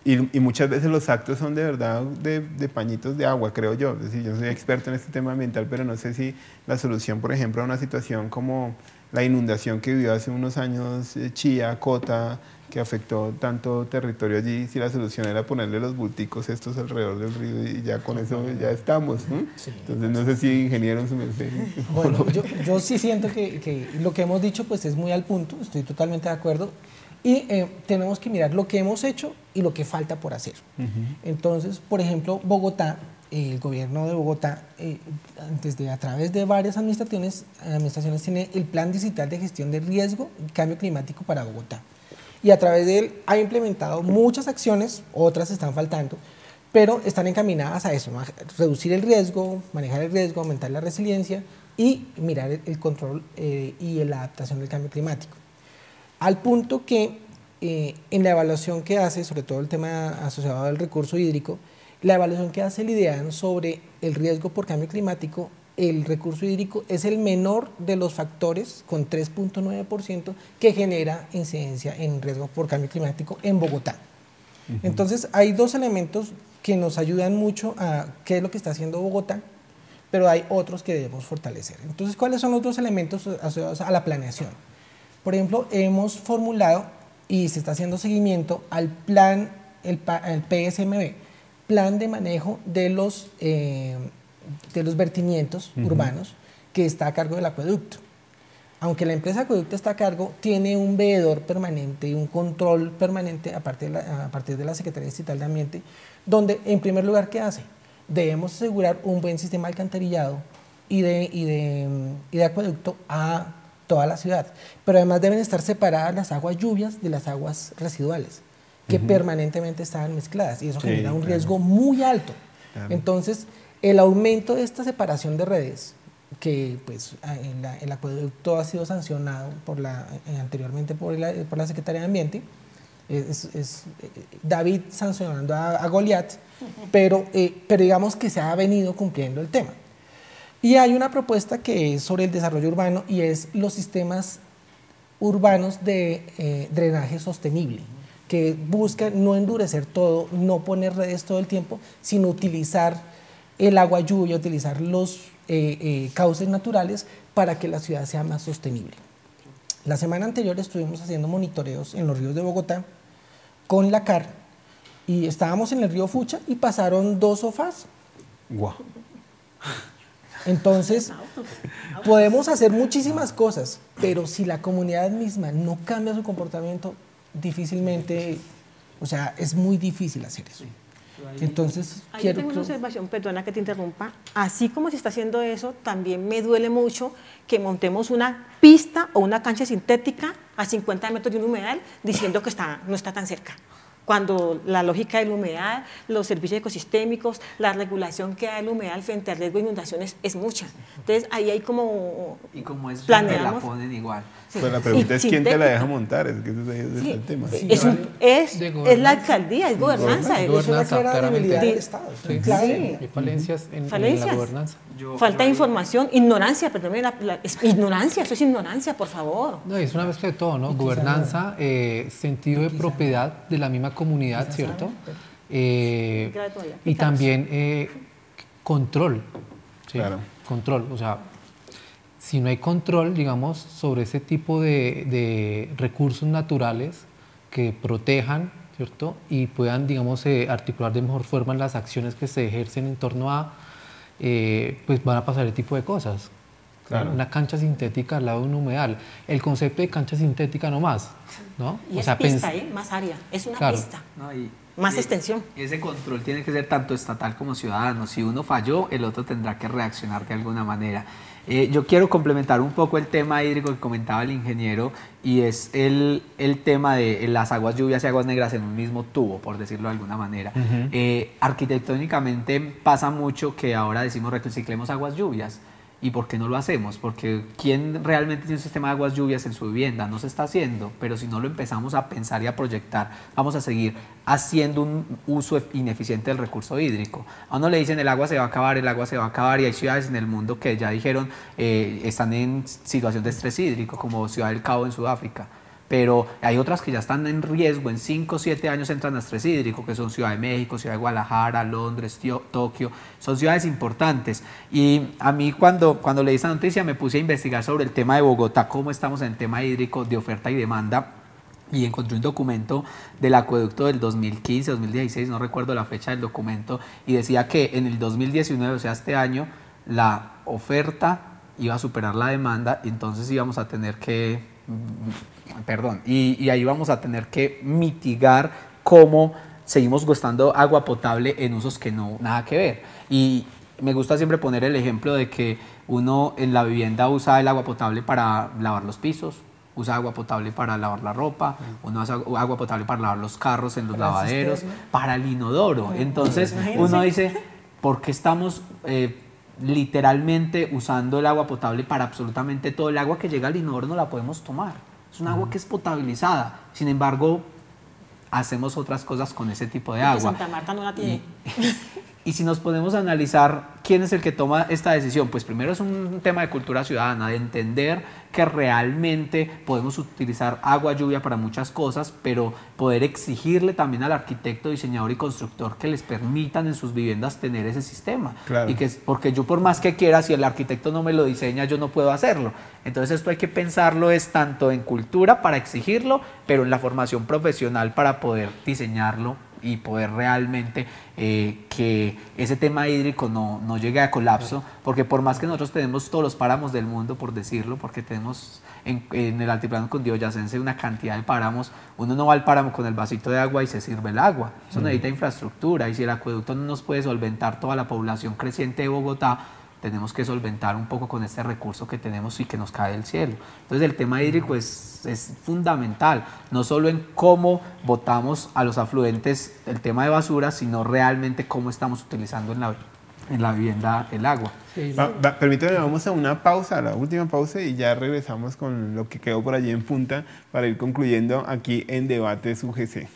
[SPEAKER 1] Y muchas veces los actos son de verdad de pañitos de agua, creo yo. Es decir, yo soy experto en este tema ambiental, pero no sé si la solución, por ejemplo, a una situación como la inundación que vivió hace unos años Chía, Cota, que afectó tanto territorio allí, si la solución era ponerle los bulticos estos alrededor del río y ya con eso ya estamos, ¿no? Sí. Entonces no sé si ingeniero en su merced.
[SPEAKER 4] Bueno, yo sí siento que lo que hemos dicho pues es muy al punto, estoy totalmente de acuerdo. Y tenemos que mirar lo que hemos hecho y lo que falta por hacer. Entonces, por ejemplo, Bogotá, el gobierno de Bogotá, a través de varias administraciones tiene el Plan Distrital de Gestión de Riesgo y Cambio Climático para Bogotá. Y a través de él ha implementado muchas acciones, otras están faltando, pero están encaminadas a eso, ¿no? A reducir el riesgo, manejar el riesgo, aumentar la resiliencia y mirar el control y la adaptación del cambio climático. Al punto que en la evaluación que hace, sobre todo el tema asociado al recurso hídrico, la evaluación que hace el IDEAN sobre el riesgo por cambio climático, el recurso hídrico es el menor de los factores, con 3.9%, que genera incidencia en riesgo por cambio climático en Bogotá. Entonces, hay dos elementos que nos ayudan mucho a qué es lo que está haciendo Bogotá, pero hay otros que debemos fortalecer. Entonces, ¿cuáles son los dos elementos asociados a la planeación? Por ejemplo, hemos formulado y se está haciendo seguimiento al plan, el PSMB, Plan de Manejo de los vertimientos urbanos, que está a cargo del acueducto. Aunque la empresa acueducto está a cargo, tiene un veedor permanente y un control permanente a partir de la Secretaría Distrital de Ambiente, donde, en primer lugar, ¿qué hace? Debemos asegurar un buen sistema de alcantarillado y de acueducto a toda la ciudad, pero además deben estar separadas las aguas lluvias de las aguas residuales, que permanentemente están mezcladas, y eso genera un riesgo muy alto. Entonces, el aumento de esta separación de redes, que pues el acueducto ha sido sancionado anteriormente por la Secretaría de Ambiente, es David sancionando a Goliat, pero digamos que se ha venido cumpliendo el tema. Y hay una propuesta que es sobre el desarrollo urbano y es los sistemas urbanos de drenaje sostenible, que busca no endurecer todo, no poner redes todo el tiempo, sino utilizar el agua lluvia, utilizar los cauces naturales para que la ciudad sea más sostenible. La semana anterior estuvimos haciendo monitoreos en los ríos de Bogotá con la CAR y estábamos en el río Fucha y pasaron 2 sofás.
[SPEAKER 1] ¡Guau!
[SPEAKER 4] Entonces, podemos hacer muchísimas cosas, pero si la comunidad misma no cambia su comportamiento, difícilmente O sea, es muy difícil hacer eso. Entonces,
[SPEAKER 2] Ahí yo tengo una observación, perdona que te interrumpa. Así como se está haciendo eso, también me duele mucho que montemos una pista o una cancha sintética a 50 metros de un humedal diciendo que no está tan cerca. Cuando la lógica del humedal, los servicios ecosistémicos, la regulación que da el humedal frente al riesgo de inundaciones es mucha. Entonces, ahí hay como
[SPEAKER 5] y como es
[SPEAKER 2] planeamos,
[SPEAKER 5] la ponen igual.
[SPEAKER 2] sí.
[SPEAKER 1] Pues la pregunta es quién te la deja montar, es que ese
[SPEAKER 2] Sí,
[SPEAKER 1] es el tema.
[SPEAKER 2] sí,
[SPEAKER 3] De
[SPEAKER 2] es la alcaldía, es gobernanza.
[SPEAKER 4] es una clara
[SPEAKER 3] claramente.
[SPEAKER 4] debilidad del Estado.
[SPEAKER 3] Sí,
[SPEAKER 4] Claro.
[SPEAKER 3] hay falencias en la
[SPEAKER 2] Falencias.
[SPEAKER 3] gobernanza.
[SPEAKER 2] Falta de información, ignorancia, perdón, ignorancia, eso es ignorancia, por favor.
[SPEAKER 3] No, es una mezcla de todo, ¿no? Gobernanza, sentido de propiedad de la misma comunidad, ¿cierto? Y también control. ¿sí?
[SPEAKER 1] Claro.
[SPEAKER 3] Control, o sea, si no hay control, digamos, sobre ese tipo de recursos naturales que protejan, ¿cierto? Y puedan, digamos, articular de mejor forma las acciones que se ejercen en torno a, pues van a pasar ese tipo de cosas.
[SPEAKER 1] Claro.
[SPEAKER 3] Una cancha sintética al lado de un humedal. El concepto de cancha sintética no más, ¿no?
[SPEAKER 2] Y es pista, más área, es una
[SPEAKER 3] Claro.
[SPEAKER 2] pista.
[SPEAKER 5] No,
[SPEAKER 2] Más extensión.
[SPEAKER 5] Y ese control tiene que ser tanto estatal como ciudadano. Si uno falló, el otro tendrá que reaccionar de alguna manera. Yo quiero complementar un poco el tema hídrico que comentaba el ingeniero y es el tema de las aguas lluvias y aguas negras en un mismo tubo, por decirlo de alguna manera. Arquitectónicamente pasa mucho que ahora decimos reciclemos aguas lluvias. ¿Y por qué no lo hacemos? Porque ¿quién realmente tiene un sistema de aguas lluvias en su vivienda? No se está haciendo, pero si no lo empezamos a pensar y a proyectar, vamos a seguir haciendo un uso ineficiente del recurso hídrico. A uno le dicen el agua se va a acabar, el agua se va a acabar, y hay ciudades en el mundo que ya dijeron están en situación de estrés hídrico, como Ciudad del Cabo en Sudáfrica. Pero hay otras que ya están en riesgo, en 5 o 7 años entran a estrés hídrico, que son Ciudad de México, Ciudad de Guadalajara, Londres, Tokio, son ciudades importantes. Y a mí cuando leí esta noticia me puse a investigar sobre el tema de Bogotá, cómo estamos en el tema hídrico de oferta y demanda, y encontré un documento del acueducto del 2015, 2016, no recuerdo la fecha del documento, y decía que en el 2019, o sea, este año, la oferta iba a superar la demanda, y entonces íbamos a tener que... y ahí vamos a tener que mitigar cómo seguimos gastando agua potable en usos que no nada que ver. Y me gusta siempre poner el ejemplo de que uno en la vivienda usa el agua potable para lavar los pisos, usa agua potable para lavar la ropa, uno usa agua potable para lavar los carros en los lavaderos, para el inodoro. Entonces uno dice, ¿por qué estamos literalmente usando el agua potable para absolutamente todo? El agua que llega al inodoro no la podemos tomar, es un agua que es potabilizada, sin embargo hacemos otras cosas con ese tipo de agua.
[SPEAKER 2] Santa Marta no la tiene.
[SPEAKER 5] Y si nos podemos analizar quién es el que toma esta decisión, pues primero es un tema de cultura ciudadana, de entender que realmente podemos utilizar agua lluvia para muchas cosas, pero poder exigirle también al arquitecto, diseñador y constructor que les permitan en sus viviendas tener ese sistema.
[SPEAKER 1] Claro.
[SPEAKER 5] Y que, porque yo por más que quiera, si el arquitecto no me lo diseña, yo no puedo hacerlo. Entonces esto hay que pensarlo es tanto en cultura para exigirlo, pero en la formación profesional para poder diseñarlo y poder realmente que ese tema hídrico no llegue a colapso, porque por más que nosotros tenemos todos los páramos del mundo, por decirlo, porque tenemos en el altiplano cundiboyacense una cantidad de páramos, uno no va al páramo con el vasito de agua y se sirve el agua, eso necesita infraestructura, y si el acueducto no nos puede solventar toda la población creciente de Bogotá, tenemos que solventar un poco con este recurso que tenemos y que nos cae del cielo. Entonces el tema hídrico es fundamental, no solo en cómo botamos a los afluentes el tema de basura, sino realmente cómo estamos utilizando en la vivienda el agua.
[SPEAKER 3] Sí,
[SPEAKER 1] Permítame, vamos a una pausa, a la última pausa, y ya regresamos con lo que quedó por allí en punta para ir concluyendo aquí en Debates UGC.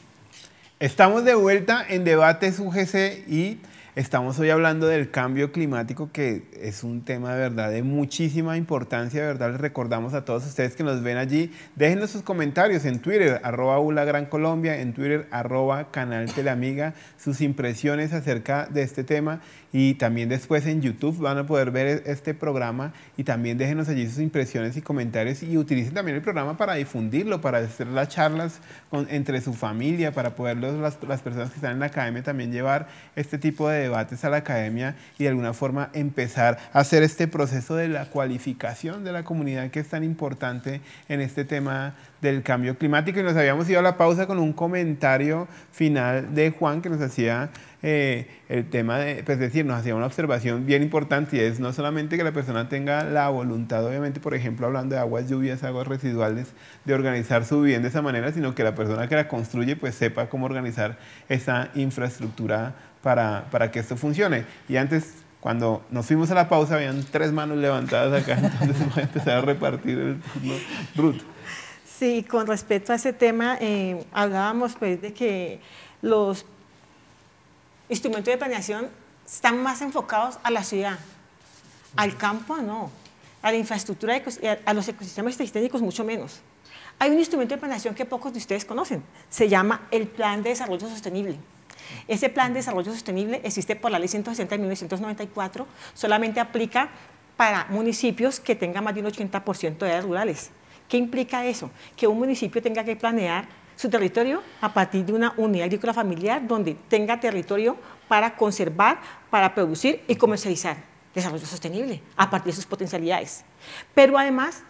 [SPEAKER 1] Estamos de vuelta en Debates UGC y estamos hoy hablando del cambio climático, que es un tema de verdad de muchísima importancia. De verdad les recordamos a todos ustedes que nos ven allí, déjenos sus comentarios en Twitter, @ULAGranColombia, en Twitter, @Canal Teleamiga, sus impresiones acerca de este tema. y también después en YouTube van a poder ver este programa y también déjenos allí sus impresiones y comentarios y utilicen también el programa para difundirlo, para hacer las charlas entre su familia, para poder las personas que están en la academia también llevar este tipo de debates a la academia y de alguna forma empezar a hacer este proceso de la cualificación de la comunidad que es tan importante en este tema del cambio climático. Y nos habíamos ido a la pausa con un comentario final de Juan que nos hacía el tema de, pues decir, nos hacía una observación bien importante y es no solamente que la persona tenga la voluntad, obviamente, por ejemplo, hablando de aguas lluvias, aguas residuales, de organizar su vivienda de esa manera, sino que la persona que la construye pues sepa cómo organizar esa infraestructura para que esto funcione. Y antes, cuando nos fuimos a la pausa, habían 3 manos levantadas acá, entonces voy a empezar a repartir el turno. Ruth.
[SPEAKER 2] Sí, con respecto a ese tema, hablábamos pues de que los instrumentos de planeación están más enfocados a la ciudad, al campo no, a la infraestructura, a los ecosistemas sistémicos mucho menos. Hay un instrumento de planeación que pocos de ustedes conocen, se llama el Plan de Desarrollo Sostenible. Ese Plan de Desarrollo Sostenible existe por la Ley 160 de 1994, solamente aplica para municipios que tengan más de un 80% de áreas rurales. ¿Qué implica eso? Que un municipio tenga que planear su territorio a partir de una unidad agrícola familiar donde tenga territorio para conservar, para producir y comercializar desarrollo sostenible a partir de sus potencialidades. Pero además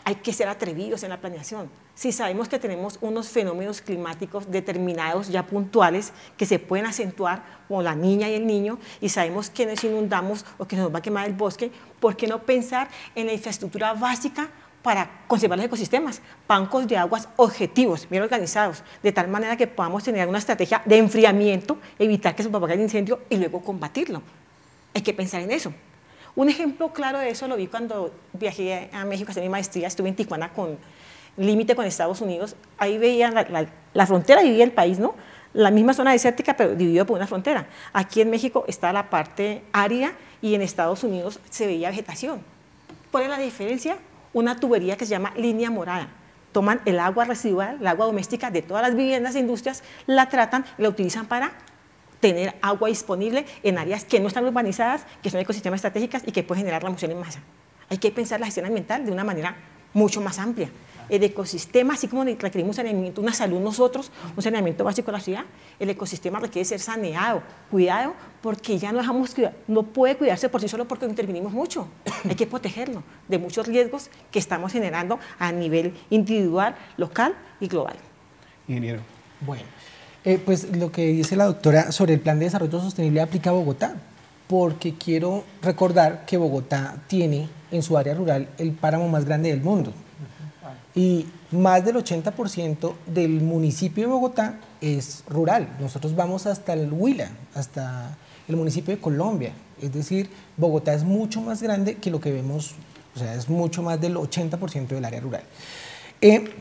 [SPEAKER 2] hay que ser atrevidos en la planeación. Si sabemos que tenemos unos fenómenos climáticos determinados ya puntuales que se pueden acentuar como la niña y el niño y sabemos que nos inundamos o que nos va a quemar el bosque, ¿por qué no pensar en la infraestructura básica para conservar los ecosistemas, bancos de aguas objetivos, bien organizados, de tal manera que podamos tener una estrategia de enfriamiento, evitar que se propague el incendio y luego combatirlo? Hay que pensar en eso. Un ejemplo claro de eso lo vi cuando viajé a México a hacer mi maestría, estuve en Tijuana con límite con Estados Unidos, ahí veía la frontera dividía el país, ¿no? La misma zona desértica, pero dividido por una frontera. Aquí en México está la parte árida y en Estados Unidos se veía vegetación. ¿Cuál es la diferencia? Una tubería que se llama línea morada. Toman el agua residual, el agua doméstica de todas las viviendas e industrias, la tratan y la utilizan para tener agua disponible en áreas que no están urbanizadas, que son ecosistemas estratégicos y que pueden generar la remoción en masa. Hay que pensar la gestión ambiental de una manera mucho más amplia. El ecosistema, así como requerimos saneamiento, una salud nosotros, un saneamiento básico de la ciudad, el ecosistema requiere ser saneado, cuidado, porque ya no dejamos cuidar, no puede cuidarse por sí solo porque intervinimos mucho. Hay que protegerlo de muchos riesgos que estamos generando a nivel individual, local y global.
[SPEAKER 1] Ingeniero.
[SPEAKER 4] Bueno, pues lo que dice la doctora sobre el Plan de Desarrollo Sostenible aplica a Bogotá, porque quiero recordar que Bogotá tiene en su área rural el páramo más grande del mundo. Y más del 80% del municipio de Bogotá es rural. Nosotros vamos hasta el Huila, hasta el municipio de Colombia. Es decir, Bogotá es mucho más grande que lo que vemos, o sea, es mucho más del 80% del área rural.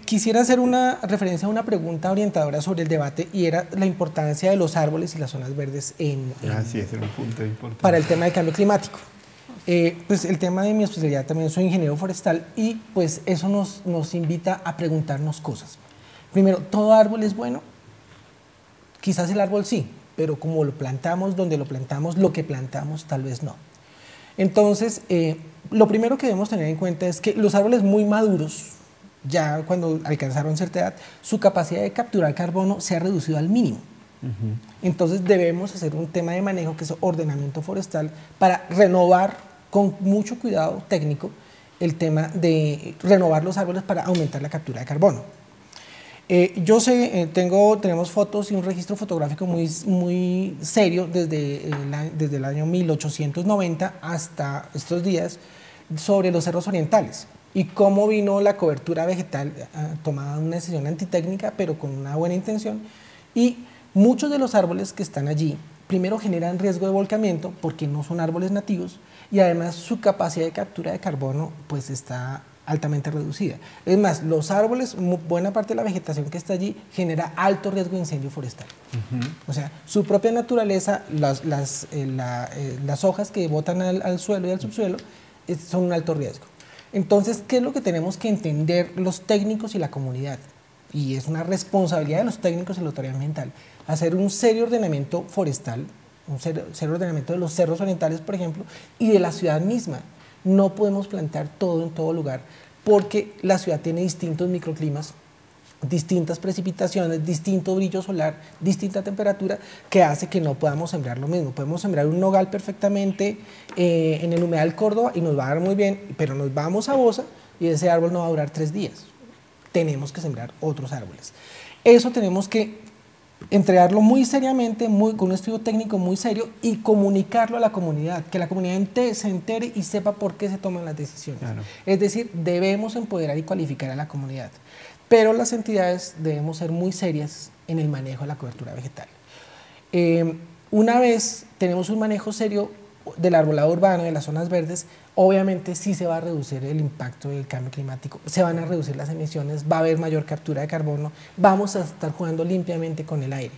[SPEAKER 4] Quisiera hacer una referencia a una pregunta orientadora sobre el debate y era la importancia de los árboles y las zonas verdes
[SPEAKER 1] Así es, un punto importante.
[SPEAKER 4] para el tema del cambio climático. Pues el tema de mi especialidad también soy ingeniero forestal y pues eso nos invita a preguntarnos cosas. Primero, ¿todo árbol es bueno? Quizás el árbol sí, pero como lo plantamos, donde lo plantamos, lo que plantamos tal vez no. Entonces, lo primero que debemos tener en cuenta es que los árboles muy maduros, ya cuando alcanzaron cierta edad, su capacidad de capturar carbono se ha reducido al mínimo. Entonces debemos hacer un tema de manejo que es ordenamiento forestal para renovar con mucho cuidado técnico el tema de renovar los árboles para aumentar la captura de carbono. Yo sé, tenemos fotos y un registro fotográfico muy serio desde el año 1890 hasta estos días sobre los cerros orientales y cómo vino la cobertura vegetal tomada una decisión antitécnica pero con una buena intención, y muchos de los árboles que están allí primero generan riesgo de volcamiento porque no son árboles nativos y además su capacidad de captura de carbono pues está altamente reducida. Es más, los árboles, buena parte de la vegetación que está allí genera alto riesgo de incendio forestal. O sea, su propia naturaleza, las hojas que botan al suelo y al subsuelo son un alto riesgo. Entonces, ¿qué es lo que tenemos que entender los técnicos y la comunidad? Y es una responsabilidad de los técnicos y la autoridad ambiental hacer un serio ordenamiento forestal ser ordenamiento de los cerros orientales, por ejemplo, y de la ciudad misma. No podemos plantar todo en todo lugar, porque la ciudad tiene distintos microclimas, distintas precipitaciones, distinto brillo solar, distinta temperatura, que hace que no podamos sembrar lo mismo. Podemos sembrar un nogal perfectamente en el humedal Córdoba y nos va a dar muy bien, pero nos vamos a Bosa y ese árbol no va a durar 3 días. Tenemos que sembrar otros árboles. Eso tenemos que entregarlo muy seriamente, con un estudio técnico muy serio y comunicarlo a la comunidad, que la comunidad se entere y sepa por qué se toman las decisiones. Claro. Es decir, debemos empoderar y cualificar a la comunidad, pero las entidades debemos ser muy serias en el manejo de la cobertura vegetal. Una vez tenemos un manejo serio del arbolado urbano, de las zonas verdes, obviamente sí se va a reducir el impacto del cambio climático, se van a reducir las emisiones, va a haber mayor captura de carbono, vamos a estar jugando limpiamente con el aire,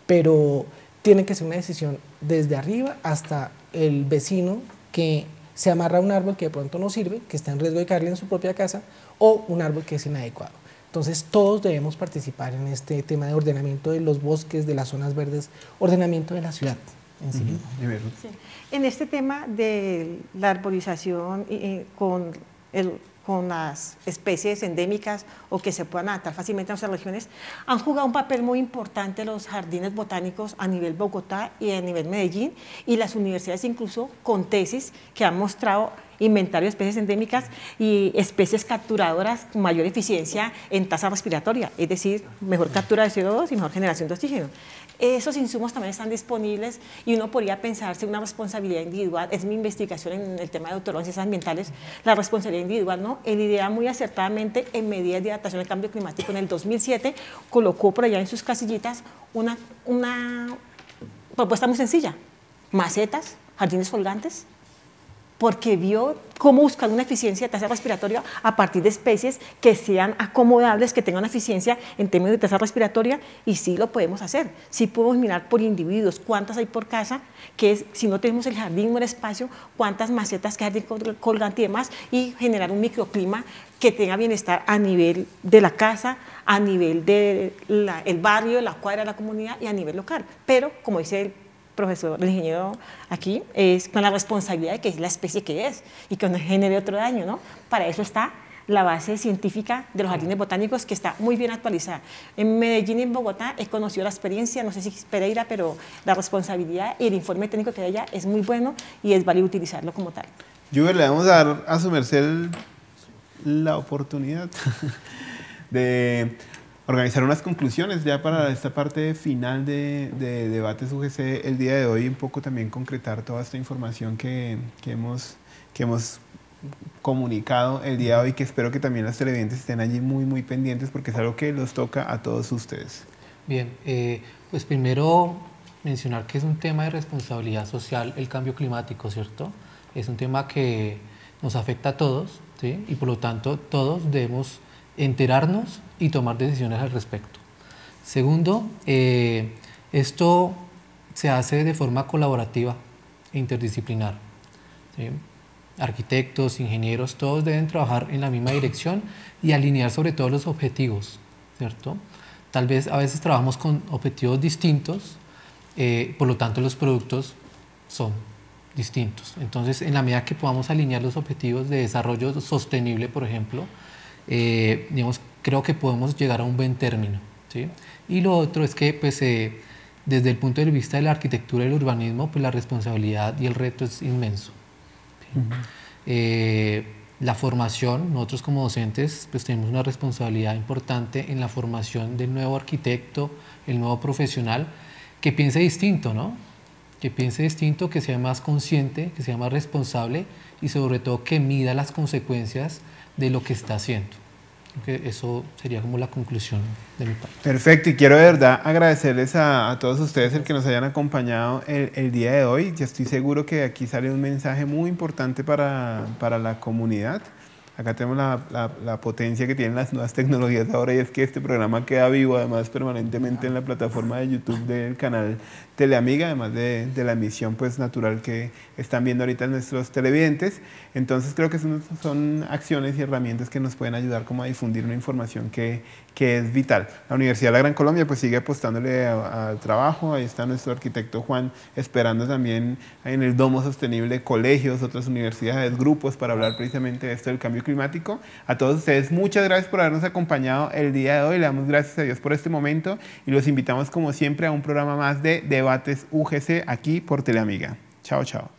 [SPEAKER 4] pero tiene que ser una decisión desde arriba hasta el vecino que se amarra a un árbol que de pronto no sirve, que está en riesgo de caerle en su propia casa, o un árbol que es inadecuado. Entonces todos debemos participar en este tema de ordenamiento de los bosques, de las zonas verdes, ordenamiento de la ciudad en sí mismo.
[SPEAKER 2] Sí. En este tema de la arborización con las especies endémicas o que se puedan adaptar fácilmente a nuestras regiones, han jugado un papel muy importante los jardines botánicos a nivel Bogotá y a nivel Medellín, y las universidades incluso con tesis que han mostrado inventario de especies endémicas y especies capturadoras con mayor eficiencia en tasa respiratoria, es decir, mejor captura de CO2 y mejor generación de oxígeno. Esos insumos también están disponibles y uno podría pensarse una responsabilidad individual. Es mi investigación en el tema de doctorado en ciencias ambientales, la responsabilidad individual, ¿no? El IDEA muy acertadamente en medidas de adaptación al cambio climático en el 2007 colocó por allá en sus casillitas una propuesta muy sencilla: macetas, jardines colgantes, porque vio cómo buscar una eficiencia de tasa respiratoria a partir de especies que sean acomodables, que tengan una eficiencia en términos de tasa respiratoria, y sí lo podemos hacer. Sí podemos mirar por individuos cuántas hay por casa, que es, si no tenemos el jardín o el espacio, cuántas macetas, qué jardín colgante y demás, y generar un microclima que tenga bienestar a nivel de la casa, a nivel del barrio, la cuadra, la comunidad y a nivel local. Pero, como dice el profesor, el ingeniero aquí, es con la responsabilidad de que es la especie que es y que no genere otro daño, ¿no? Para eso está la base científica de los jardines botánicos, que está muy bien actualizada. En Medellín y en Bogotá he conocido la experiencia, no sé si es Pereira, pero la responsabilidad y el informe técnico que hay allá es muy bueno y es válido utilizarlo como tal.
[SPEAKER 1] Juber, le vamos a dar a su merced la oportunidad de organizar unas conclusiones ya para esta parte final de Debates UGC el día de hoy, un poco también concretar toda esta información que hemos comunicado el día de hoy, que espero que también las televidentes estén allí muy pendientes, porque es algo que los toca a todos ustedes.
[SPEAKER 3] Bien, pues primero mencionar que es un tema de responsabilidad social el cambio climático, ¿cierto? Es un tema que nos afecta a todos, ¿sí? Y por lo tanto todos debemos enterarnos y tomar decisiones al respecto. Segundo, esto se hace de forma colaborativa e interdisciplinar, ¿sí? Arquitectos, ingenieros, todos deben trabajar en la misma dirección y alinear sobre todo los objetivos, ¿cierto? Tal vez a veces trabajamos con objetivos distintos, por lo tanto los productos son distintos. Entonces, en la medida que podamos alinear los objetivos de desarrollo sostenible, por ejemplo, digamos, creo que podemos llegar a un buen término, ¿sí? Y lo otro es que, pues, desde el punto de vista de la arquitectura y el urbanismo, pues la responsabilidad y el reto es inmenso, ¿sí? La formación, nosotros como docentes, pues tenemos una responsabilidad importante en la formación del nuevo arquitecto, el nuevo profesional, que piense distinto, ¿no? Que piense distinto, que sea más consciente, que sea más responsable y sobre todo que mida las consecuencias de lo que está haciendo. Creo que eso sería como la conclusión de mi parte.
[SPEAKER 1] Perfecto, y quiero de verdad agradecerles a todos ustedes el que nos hayan acompañado el día de hoy. Yo estoy seguro que aquí sale un mensaje muy importante para la comunidad. Acá tenemos la potencia que tienen las nuevas tecnologías ahora, y es que este programa queda vivo además permanentemente en la plataforma de YouTube del canal Teleamiga, además de la emisión pues natural que están viendo ahorita nuestros televidentes. Entonces creo que son acciones y herramientas que nos pueden ayudar como a difundir una información que que es vital. La Universidad de la Gran Colombia pues sigue apostándole al trabajo. Ahí está nuestro arquitecto Juan esperando también en el Domo Sostenible colegios, otras universidades, grupos para hablar precisamente de esto del cambio climático. A todos ustedes muchas gracias por habernos acompañado el día de hoy. Le damos gracias a Dios por este momento y los invitamos como siempre a un programa más de Debates UGC aquí por Teleamiga. Chao, chao.